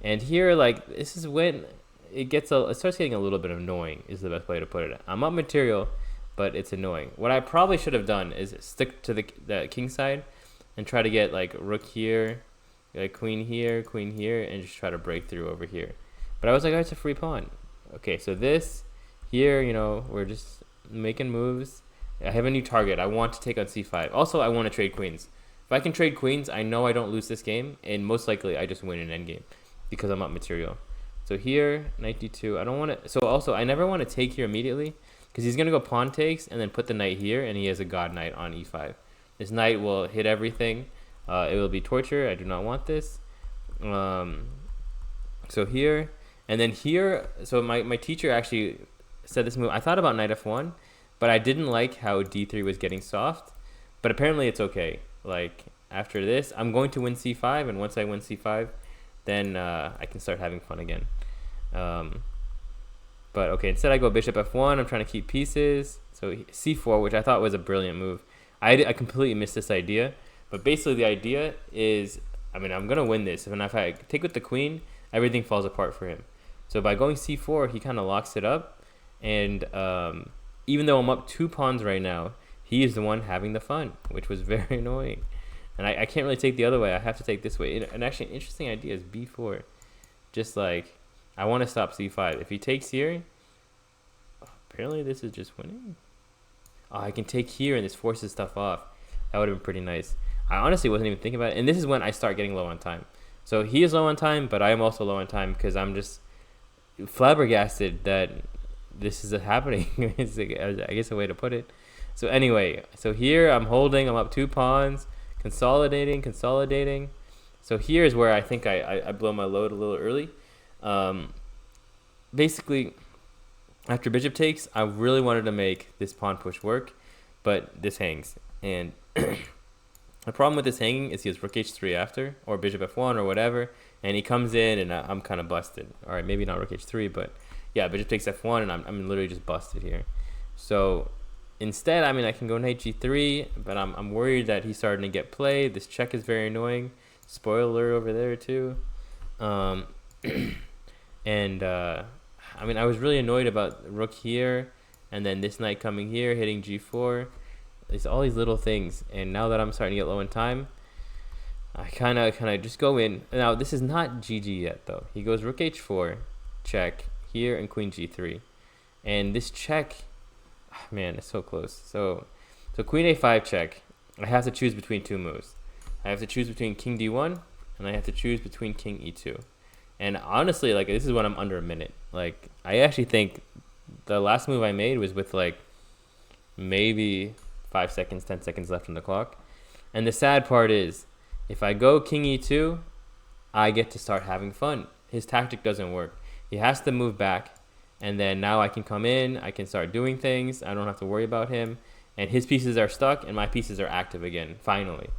And here, like, this is when it starts getting a little bit annoying, is the best way to put it. I'm up material, but it's annoying. What I probably should have done is stick to the king side and try to get, like, rook here, like queen here, and just try to break through over here. But I was like, oh, it's a free pawn. Okay, so this, here, you know, we're just making moves. I have a new target. I want to take on c5. Also, I want to trade queens. If I can trade queens, I know I don't lose this game, and most likely I just win an endgame because I'm up material. So here, knight d2. I don't want to... So also, I never want to take here immediately because he's going to go pawn takes and then put the knight here, and he has a god knight on e5. This knight will hit everything. It will be torture. I do not want this. So here, and then here... So my teacher actually said this move. I thought about knight f1, but I didn't like how d3 was getting soft. But apparently it's okay. Like, after this, I'm going to win c5, and once I win c5, then I can start having fun again. But okay, instead I go bishop f1. I'm trying to keep pieces. So c4, which I thought was a brilliant move. I completely missed this idea. But basically the idea is, I mean, I'm going to win this. And if I take with the queen, everything falls apart for him. So by going c4, he kind of locks it up. And even though I'm up 2 pawns right now, he is the one having the fun, which was very annoying. And I can't really take the other way. I have to take this way. And actually, an interesting idea is b4. Just like, I want to stop c5. If he takes here, apparently this is just winning. Oh, I can take here and this forces stuff off. That would have been pretty nice. I honestly wasn't even thinking about it. And this is when I start getting low on time. So he is low on time, but I am also low on time because I'm just flabbergasted that this is happening. Is, I guess, a way to put it. So anyway, so here I'm holding. I'm up 2 pawns. Consolidating. So here's where I think I blow my load a little early. Basically, after bishop takes, I really wanted to make this pawn push work, but this hangs. And the problem with this hanging is he has rook h3 after, or bishop f1 or whatever, and he comes in and I'm kind of busted. All right, maybe not rook h3, but yeah, bishop takes f1 and I'm literally just busted here. So instead, I mean, I can go knight g3, but I'm worried that he's starting to get played. This check is very annoying. Spoiler over there too. I mean, I was really annoyed about rook here, and then this knight coming here, hitting g4. It's all these little things, and now that I'm starting to get low in time, I kind of just go in. Now, this is not GG yet, though. He goes rook h4, check, here, and queen g3. And this check... Man, it's so close. So queen a5 check. I have to choose between 2 moves. I have to choose between king d1, and I have to choose between king e2. And honestly, like, this is when I'm under a minute. Like, I actually think the last move I made was with, like, maybe 5 seconds, 10 seconds left on the clock. And the sad part is, if I go king e2, I get to start having fun. His tactic doesn't work. He has to move back. And then now I can come in, I can start doing things, I don't have to worry about him, and his pieces are stuck and my pieces are active again, finally.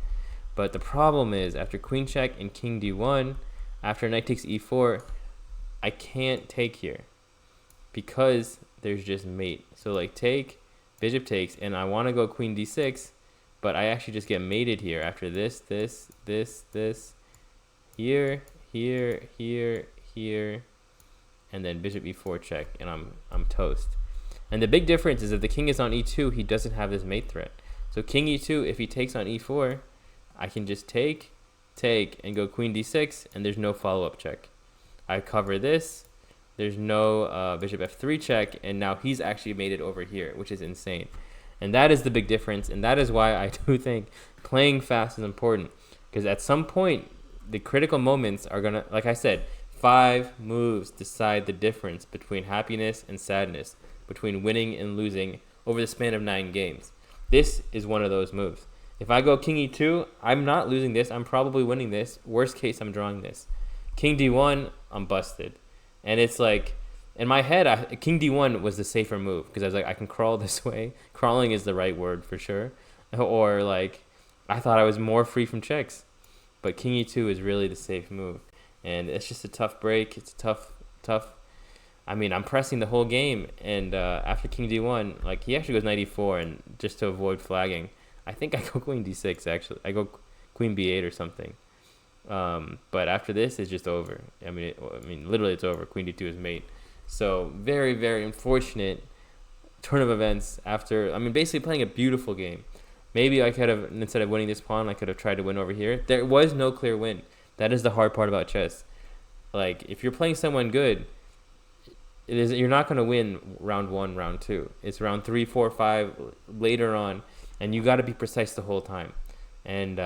But the problem is, after queen check and king d1, after knight takes e4, I can't take here because there's just mate. So like take, bishop takes, and I want to go queen d6, but I actually just get mated here after this, here, and then bishop e4 check, and I'm toast. And the big difference is if the king is on e2, he doesn't have this mate threat. So king e2, if he takes on e4, I can just take, and go queen d6, and there's no follow-up check. I cover this, There's no bishop f3 check, and now he's actually made it over here, which is insane. And that is the big difference, and that is why I do think playing fast is important, because at some point, the critical moments are going to, like I said, 5 moves decide the difference between happiness and sadness, between winning and losing over the span of 9 games. This is one of those moves. If I go king e2, I'm not losing this. I'm probably winning this. Worst case, I'm drawing this. King d1, I'm busted. And it's like, in my head, king d1 was the safer move, because I was like, I can crawl this way. Crawling is the right word for sure. Or like, I thought I was more free from checks. But king e2 is really the safe move. And it's just a tough break. It's tough. I mean, I'm pressing the whole game. And after king d1, like, he actually goes knight e4, and just to avoid flagging, I think I go queen d6, actually. I go queen b8 or something. But after this, it's just over. I mean, literally, it's over. Queen d2 is mate. So very, very unfortunate turn of events after, I mean, basically playing a beautiful game. Maybe I could have, instead of winning this pawn, I could have tried to win over here. There was no clear win. That is the hard part about chess. Like, if you're playing someone good, you're not going to win round 1, round 2. It's round 3, 4, 5 later on, and you got to be precise the whole time. And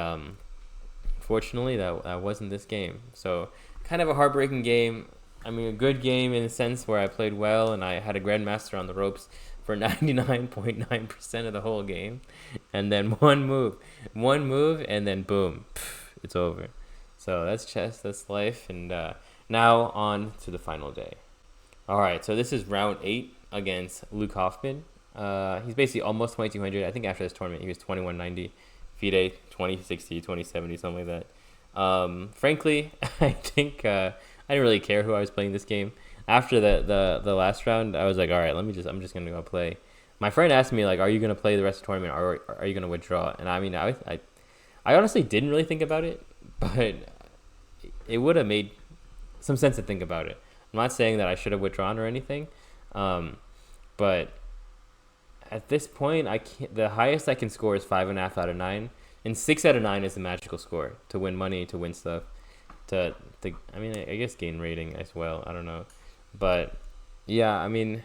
fortunately, that wasn't this game. So kind of a heartbreaking game. I mean, a good game in a sense where I played well and I had a grandmaster on the ropes for 99.9% of the whole game. And then one move, and then boom, it's over. So that's chess, that's life. And now on to the final day. All right, so this is round 8 against Luc Hoffman. He's basically almost 2200. I think after this tournament, he was 2190. FIDE 2060, 2070, something like that. Frankly, I think I didn't really care who I was playing this game. After the last round, I was like, all right, I'm just gonna go play. My friend asked me, like, are you gonna play the rest of the tournament, or are you gonna withdraw? And I mean, I honestly didn't really think about it, but it would have made some sense to think about it. I'm not saying that I should have withdrawn or anything, but at this point, the highest I can score is 5.5 out of 9, and 6 out of 9 is the magical score to win money, to win stuff, I mean, I guess gain rating as well. I don't know, but yeah, I mean,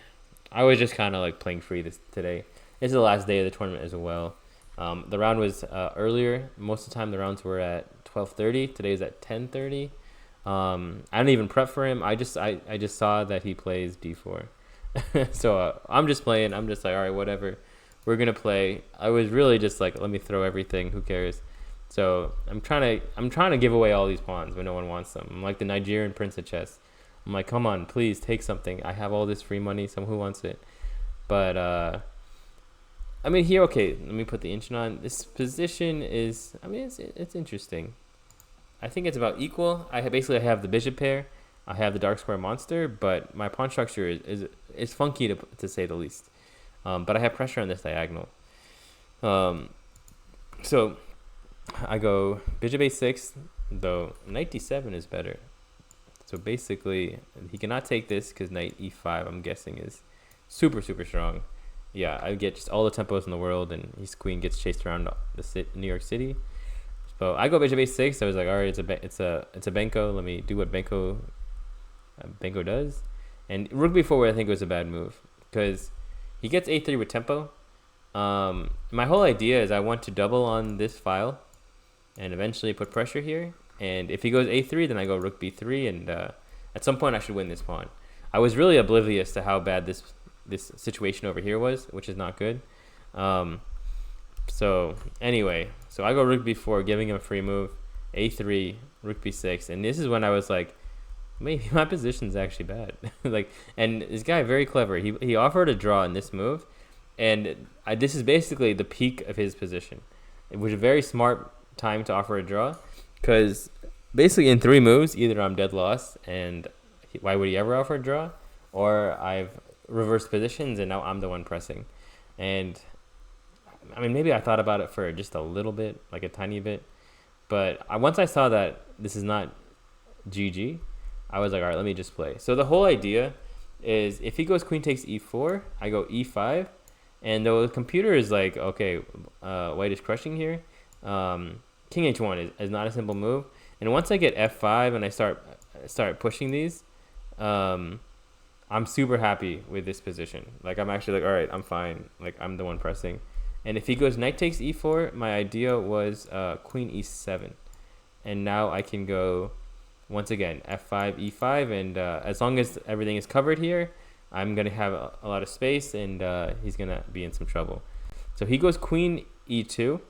I was just kind of like playing free today. This is the last day of the tournament as well. The round was earlier. Most of the time, the rounds were at 12:30. Today's at 10:30. I didn't even prep for him. I just saw that he plays d4. So I'm just playing. I'm just like, all right, whatever. We're gonna play. I was really just like, let me throw everything. Who cares? So I'm trying to give away all these pawns, but no one wants them. I'm like the Nigerian prince of chess. I'm like, come on, please take something. I have all this free money. Who wants it? But I mean, here, okay. Let me put the ancient on. This position is, I mean, it's interesting. I think it's about equal. I have the bishop pair. I have the dark square monster, but my pawn structure is funky to say the least. But I have pressure on this diagonal. So I go bishop a6, though knight d7 is better. So basically, he cannot take this because knight e5, I'm guessing, is super, super strong. Yeah, I get just all the tempos in the world, and his queen gets chased around New York City. So I go bishop a6. I was like, all right, it's a benko. Let me do what benko does. And rook b4, I think, was a bad move because he gets a3 with tempo. My whole idea is I want to double on this file and eventually put pressure here. And if he goes a3, then I go rook b3, and at some point I should win this pawn. I was really oblivious to how bad this situation over here was, which is not good. So anyway, so I go rook b4, giving him a free move, a3, rook b6, and this is when I was like, maybe my position's actually bad. Like, and this guy very clever. He offered a draw in this move, and this is basically the peak of his position. It was a very smart time to offer a draw, because basically in 3 moves, either I'm dead lost, and why would he ever offer a draw, or I've reversed positions and now I'm the one pressing. And I mean, maybe I thought about it for just a little bit, like a tiny bit, but once I saw that this is not GG, I was like, all right, let me just play. So the whole idea is if he goes queen takes e4, I go e5, and the computer is like, okay, white is crushing here. King h1 is not a simple move, and once I get f5 and I start pushing these, I'm super happy with this position. Like, I'm actually like, all right, I'm fine. Like, I'm the one pressing. And if he goes knight takes e4, my idea was queen e7. And now I can go, once again, f5, e5. And as long as everything is covered here, I'm going to have a lot of space, and he's going to be in some trouble. So he goes queen e2.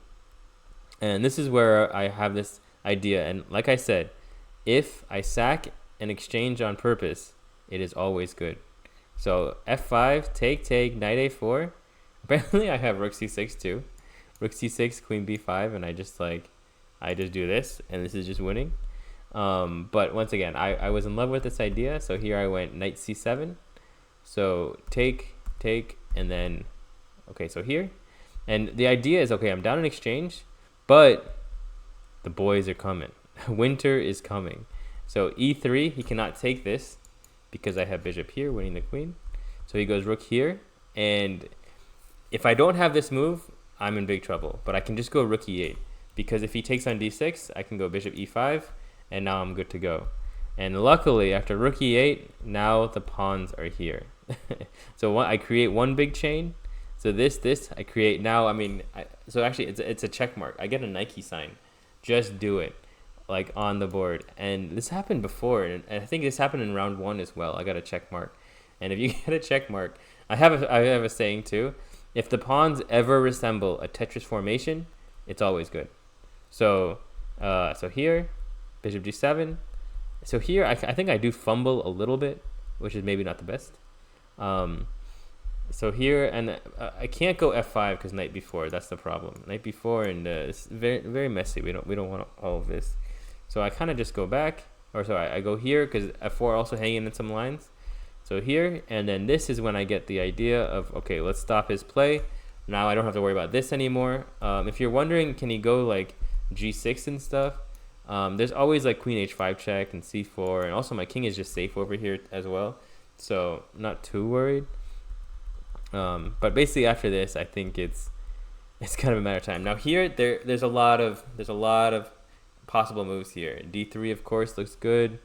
And this is where I have this idea. And like I said, if I sack an exchange on purpose, it is always good. So f5, take, knight a4. Apparently I have rook c6 too. Rook c6, queen b5, and I just do this, and this is just winning. But once again, I was in love with this idea, so here I went knight c7. So take, and then, okay, so here. And the idea is, okay, I'm down in exchange, but the boys are coming. Winter is coming. So e3, he cannot take this because I have bishop here, winning the queen. So he goes rook here, and if I don't have this move, I'm in big trouble. But I can just go rook e8, because if he takes on d6, I can go bishop e5, and now I'm good to go. And luckily, after rook e8, now the pawns are here. So I create one big chain. So this I create now. I mean, so actually it's a check mark. I get a Nike sign. Just do it, like on the board. And this happened before, and I think this happened in round 1 as well. I got a check mark. And if you get a check mark, I have a saying too. If the pawns ever resemble a Tetris formation, it's always good. So here, bishop g7. So here, I think I do fumble a little bit, which is maybe not the best. So here, and I can't go f5 because knight b4. That's the problem. Knight b4, and it's very, very messy. We don't want all of this. So I kind of just go back, or sorry, I go here because f4 also hanging in some lines. So here, and then this is when I get the idea of, okay, let's stop his play. Now I don't have to worry about this anymore. If you're wondering, can he go like g6 and stuff? There's always like queen h5 check and c4, and also my king is just safe over here as well. So not too worried. But basically after this, I think it's kind of a matter of time. Now here, there's a lot of possible moves here. d3 of course looks good.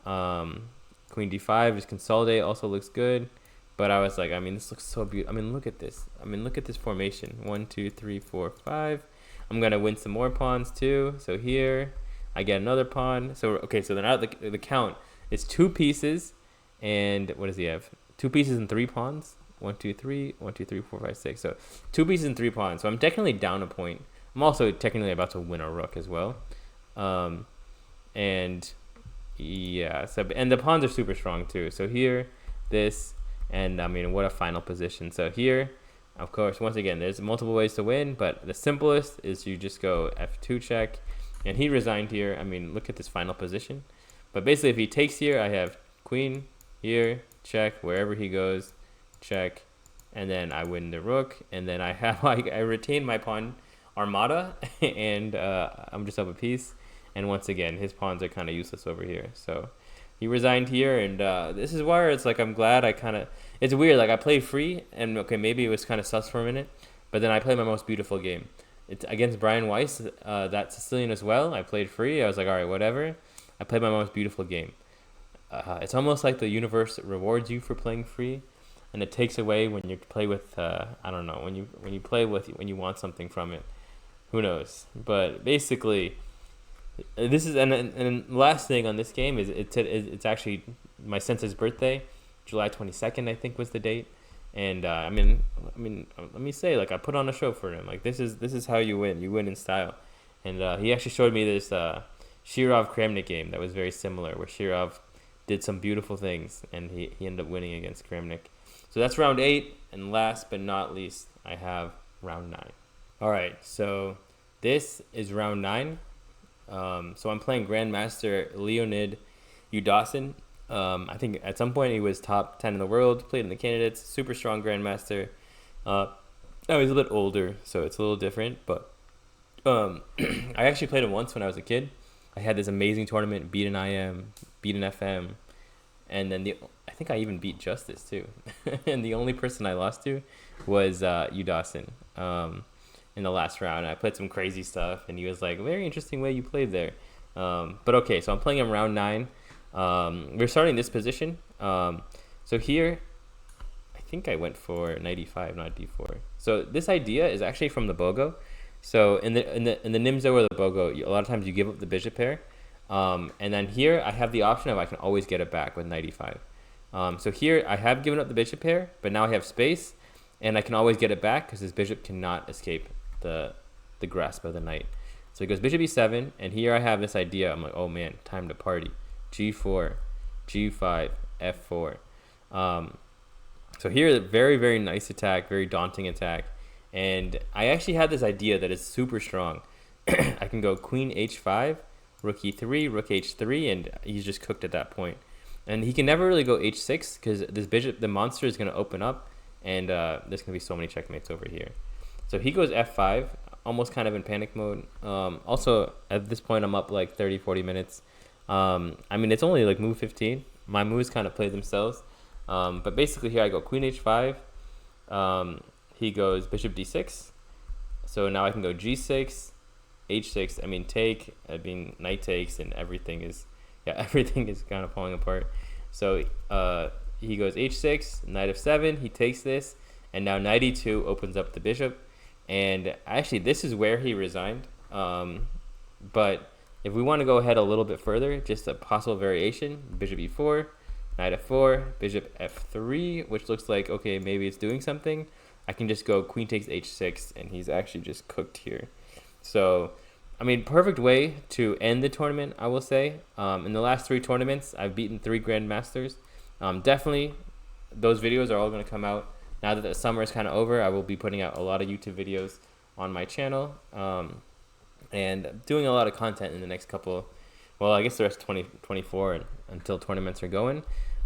Queen d5 is consolidate, also looks good. But I was like, I mean, this looks so beautiful. I mean, look at this. I mean, look at this formation. 1, 2, 3, 4, 5. I'm gonna win some more pawns too. So here, I get another pawn. So okay, so then now the count is 2 pieces, and what does he have? 2 pieces and 3 pawns. 1, 2, 3, 1, 2, 3, 4, 5, 6. So 2 pieces and 3 pawns. So I'm technically down a point. I'm also technically about to win a rook as well. And yeah, so and the pawns are super strong too. So here, this, and I mean, what a final position. So here, of course, once again, there's multiple ways to win, but the simplest is you just go f2 check, and he resigned here. I mean, look at this final position. But basically, if he takes here, I have queen here, check, wherever he goes, check, and then I win the rook, and then I have I retain my pawn armada, and I'm just up a piece. And once again, his pawns are kind of useless over here. So he resigned here, and this is where it's like I'm glad I kind of... It's weird, like I played free, and okay, maybe it was kind of sus for a minute, but then I played my most beautiful game. It's against Bryan Weisz, that Sicilian as well. I played free. I was like, all right, whatever. I played my most beautiful game. It's almost like the universe rewards you for playing free, and it takes away when you play with, I don't know, when you play with, when you want something from it. Who knows? But basically... This is and last thing on this game is it's actually my sensei's birthday, July 22nd I think was the date, and I mean let me say, like, I put on a show for him. Like, this is how you win in style, and he actually showed me this Shirov-Kramnik game that was very similar, where Shirov did some beautiful things, and he ended up winning against Kramnik. So that's round 8, and last but not least, I have round 9. All right, so this is round 9. So I'm playing Grandmaster Leonid Yudasin. I think at some point he was top 10 in the world, played in the candidates, super strong Grandmaster. Now he's a bit older, so it's a little different, but I actually played him once when I was a kid. I had this amazing tournament, beat an IM, beat an FM, and then I think I even beat Justice too. And the only person I lost to was Yudasin. In the last round, I played some crazy stuff, and he was like, very interesting way you played there. But okay, so I'm playing him round 9. We're starting this position. So here, I think I went for knight e5, not d4. So this idea is actually from the Bogo. So in the Nimzo or the Bogo, a lot of times you give up the bishop pair, and then here I have the option of I can always get it back with knight e5. So here I have given up the bishop pair, but now I have space, and I can always get it back because this bishop cannot escape the grasp of the knight. So he goes bishop e7, and here I have this idea. I'm like, oh man, time to party. G4, G5, F4. So here, very, very nice attack, very daunting attack. And I actually had this idea that is super strong. I can go queen h5, rook e3, rook h3, and he's just cooked at that point. And he can never really go h6 because this bishop, the monster, is going to open up, and there's going to be so many checkmates over here. So he goes f5, almost kind of in panic mode. Also, at this point, I'm up like 30, 40 minutes. I mean, it's only like move 15. My moves kind of play themselves. But basically here I go queen h5. He goes bishop d6. So now I can go g6, h6. I mean, take. I mean, knight takes, and everything is kind of falling apart. So he goes h6, knight f7. He takes this, and now knight e2 opens up the bishop. And actually, this is where he resigned. But if we want to go ahead a little bit further, just a possible variation: bishop e4, knight f4, bishop f3, which looks like, okay, maybe it's doing something. I can just go queen takes h6, and he's actually just cooked here. So, I mean, perfect way to end the tournament, I will say. In the last 3 tournaments, I've beaten 3 grandmasters. Definitely, those videos are all going to come out. Now that the summer is kind of over, I will be putting out a lot of YouTube videos on my channel. And doing a lot of content in the next couple, well, I guess the rest of 2024 until tournaments are going.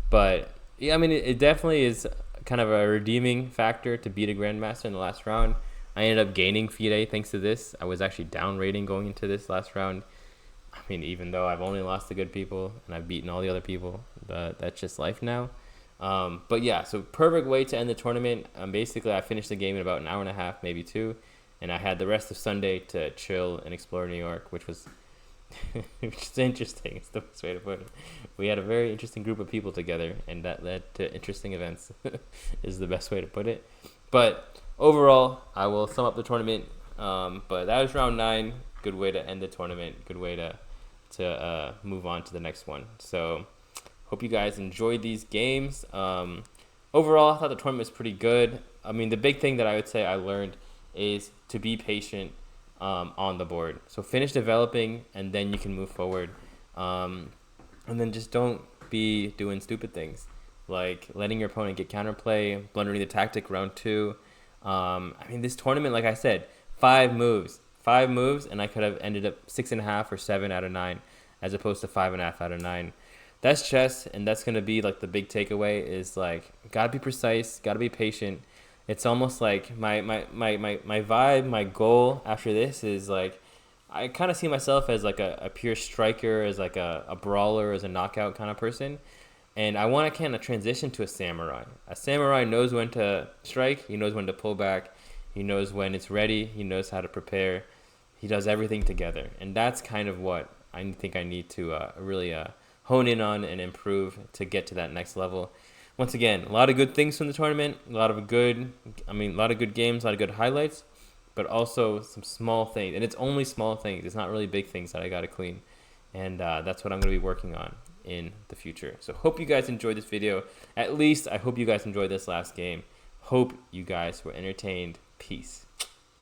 But yeah, I mean, it definitely is kind of a redeeming factor to beat a grandmaster in the last round. I ended up gaining FIDE thanks to this. I was actually down rating going into this last round. I mean, even though I've only lost the good people and I've beaten all the other people, that's just life now. But yeah, so perfect way to end the tournament. Basically, I finished the game in about an hour and a half, maybe 2. And I had the rest of Sunday to chill and explore New York, which was which is interesting. It's the best way to put it. We had a very interesting group of people together, and that led to interesting events is the best way to put it. But overall, I will sum up the tournament. But that was round 9. Good way to end the tournament. Good way to move on to the next one. So hope you guys enjoyed these games. Overall, I thought the tournament was pretty good. I mean, the big thing that I would say I learned is to be patient on the board. So finish developing, and then you can move forward. And then just don't be doing stupid things like letting your opponent get counterplay, blundering the tactic round 2. I mean, this tournament, like I said, 5 moves, and I could have ended up 6.5 or 7 out of 9, as opposed to 5.5 out of 9. That's chess, and that's gonna be like the big takeaway is like gotta be precise, gotta be patient. It's almost like my vibe, my goal after this is like, I kind of see myself as like a pure striker, as like a brawler, as a knockout kind of person. And I want to kind of transition to a samurai. A samurai knows when to strike, he knows when to pull back, he knows when it's ready, he knows how to prepare, he does everything together. And that's kind of what I think I need to really hone in on and improve to get to that next level. Once again, a lot of good things from the tournament, a lot of good games, a lot of good highlights, but also some small things. And it's only small things. It's not really big things that I got to clean. And that's what I'm going to be working on in the future. So hope you guys enjoyed this video. At least I hope you guys enjoyed this last game. Hope you guys were entertained. Peace.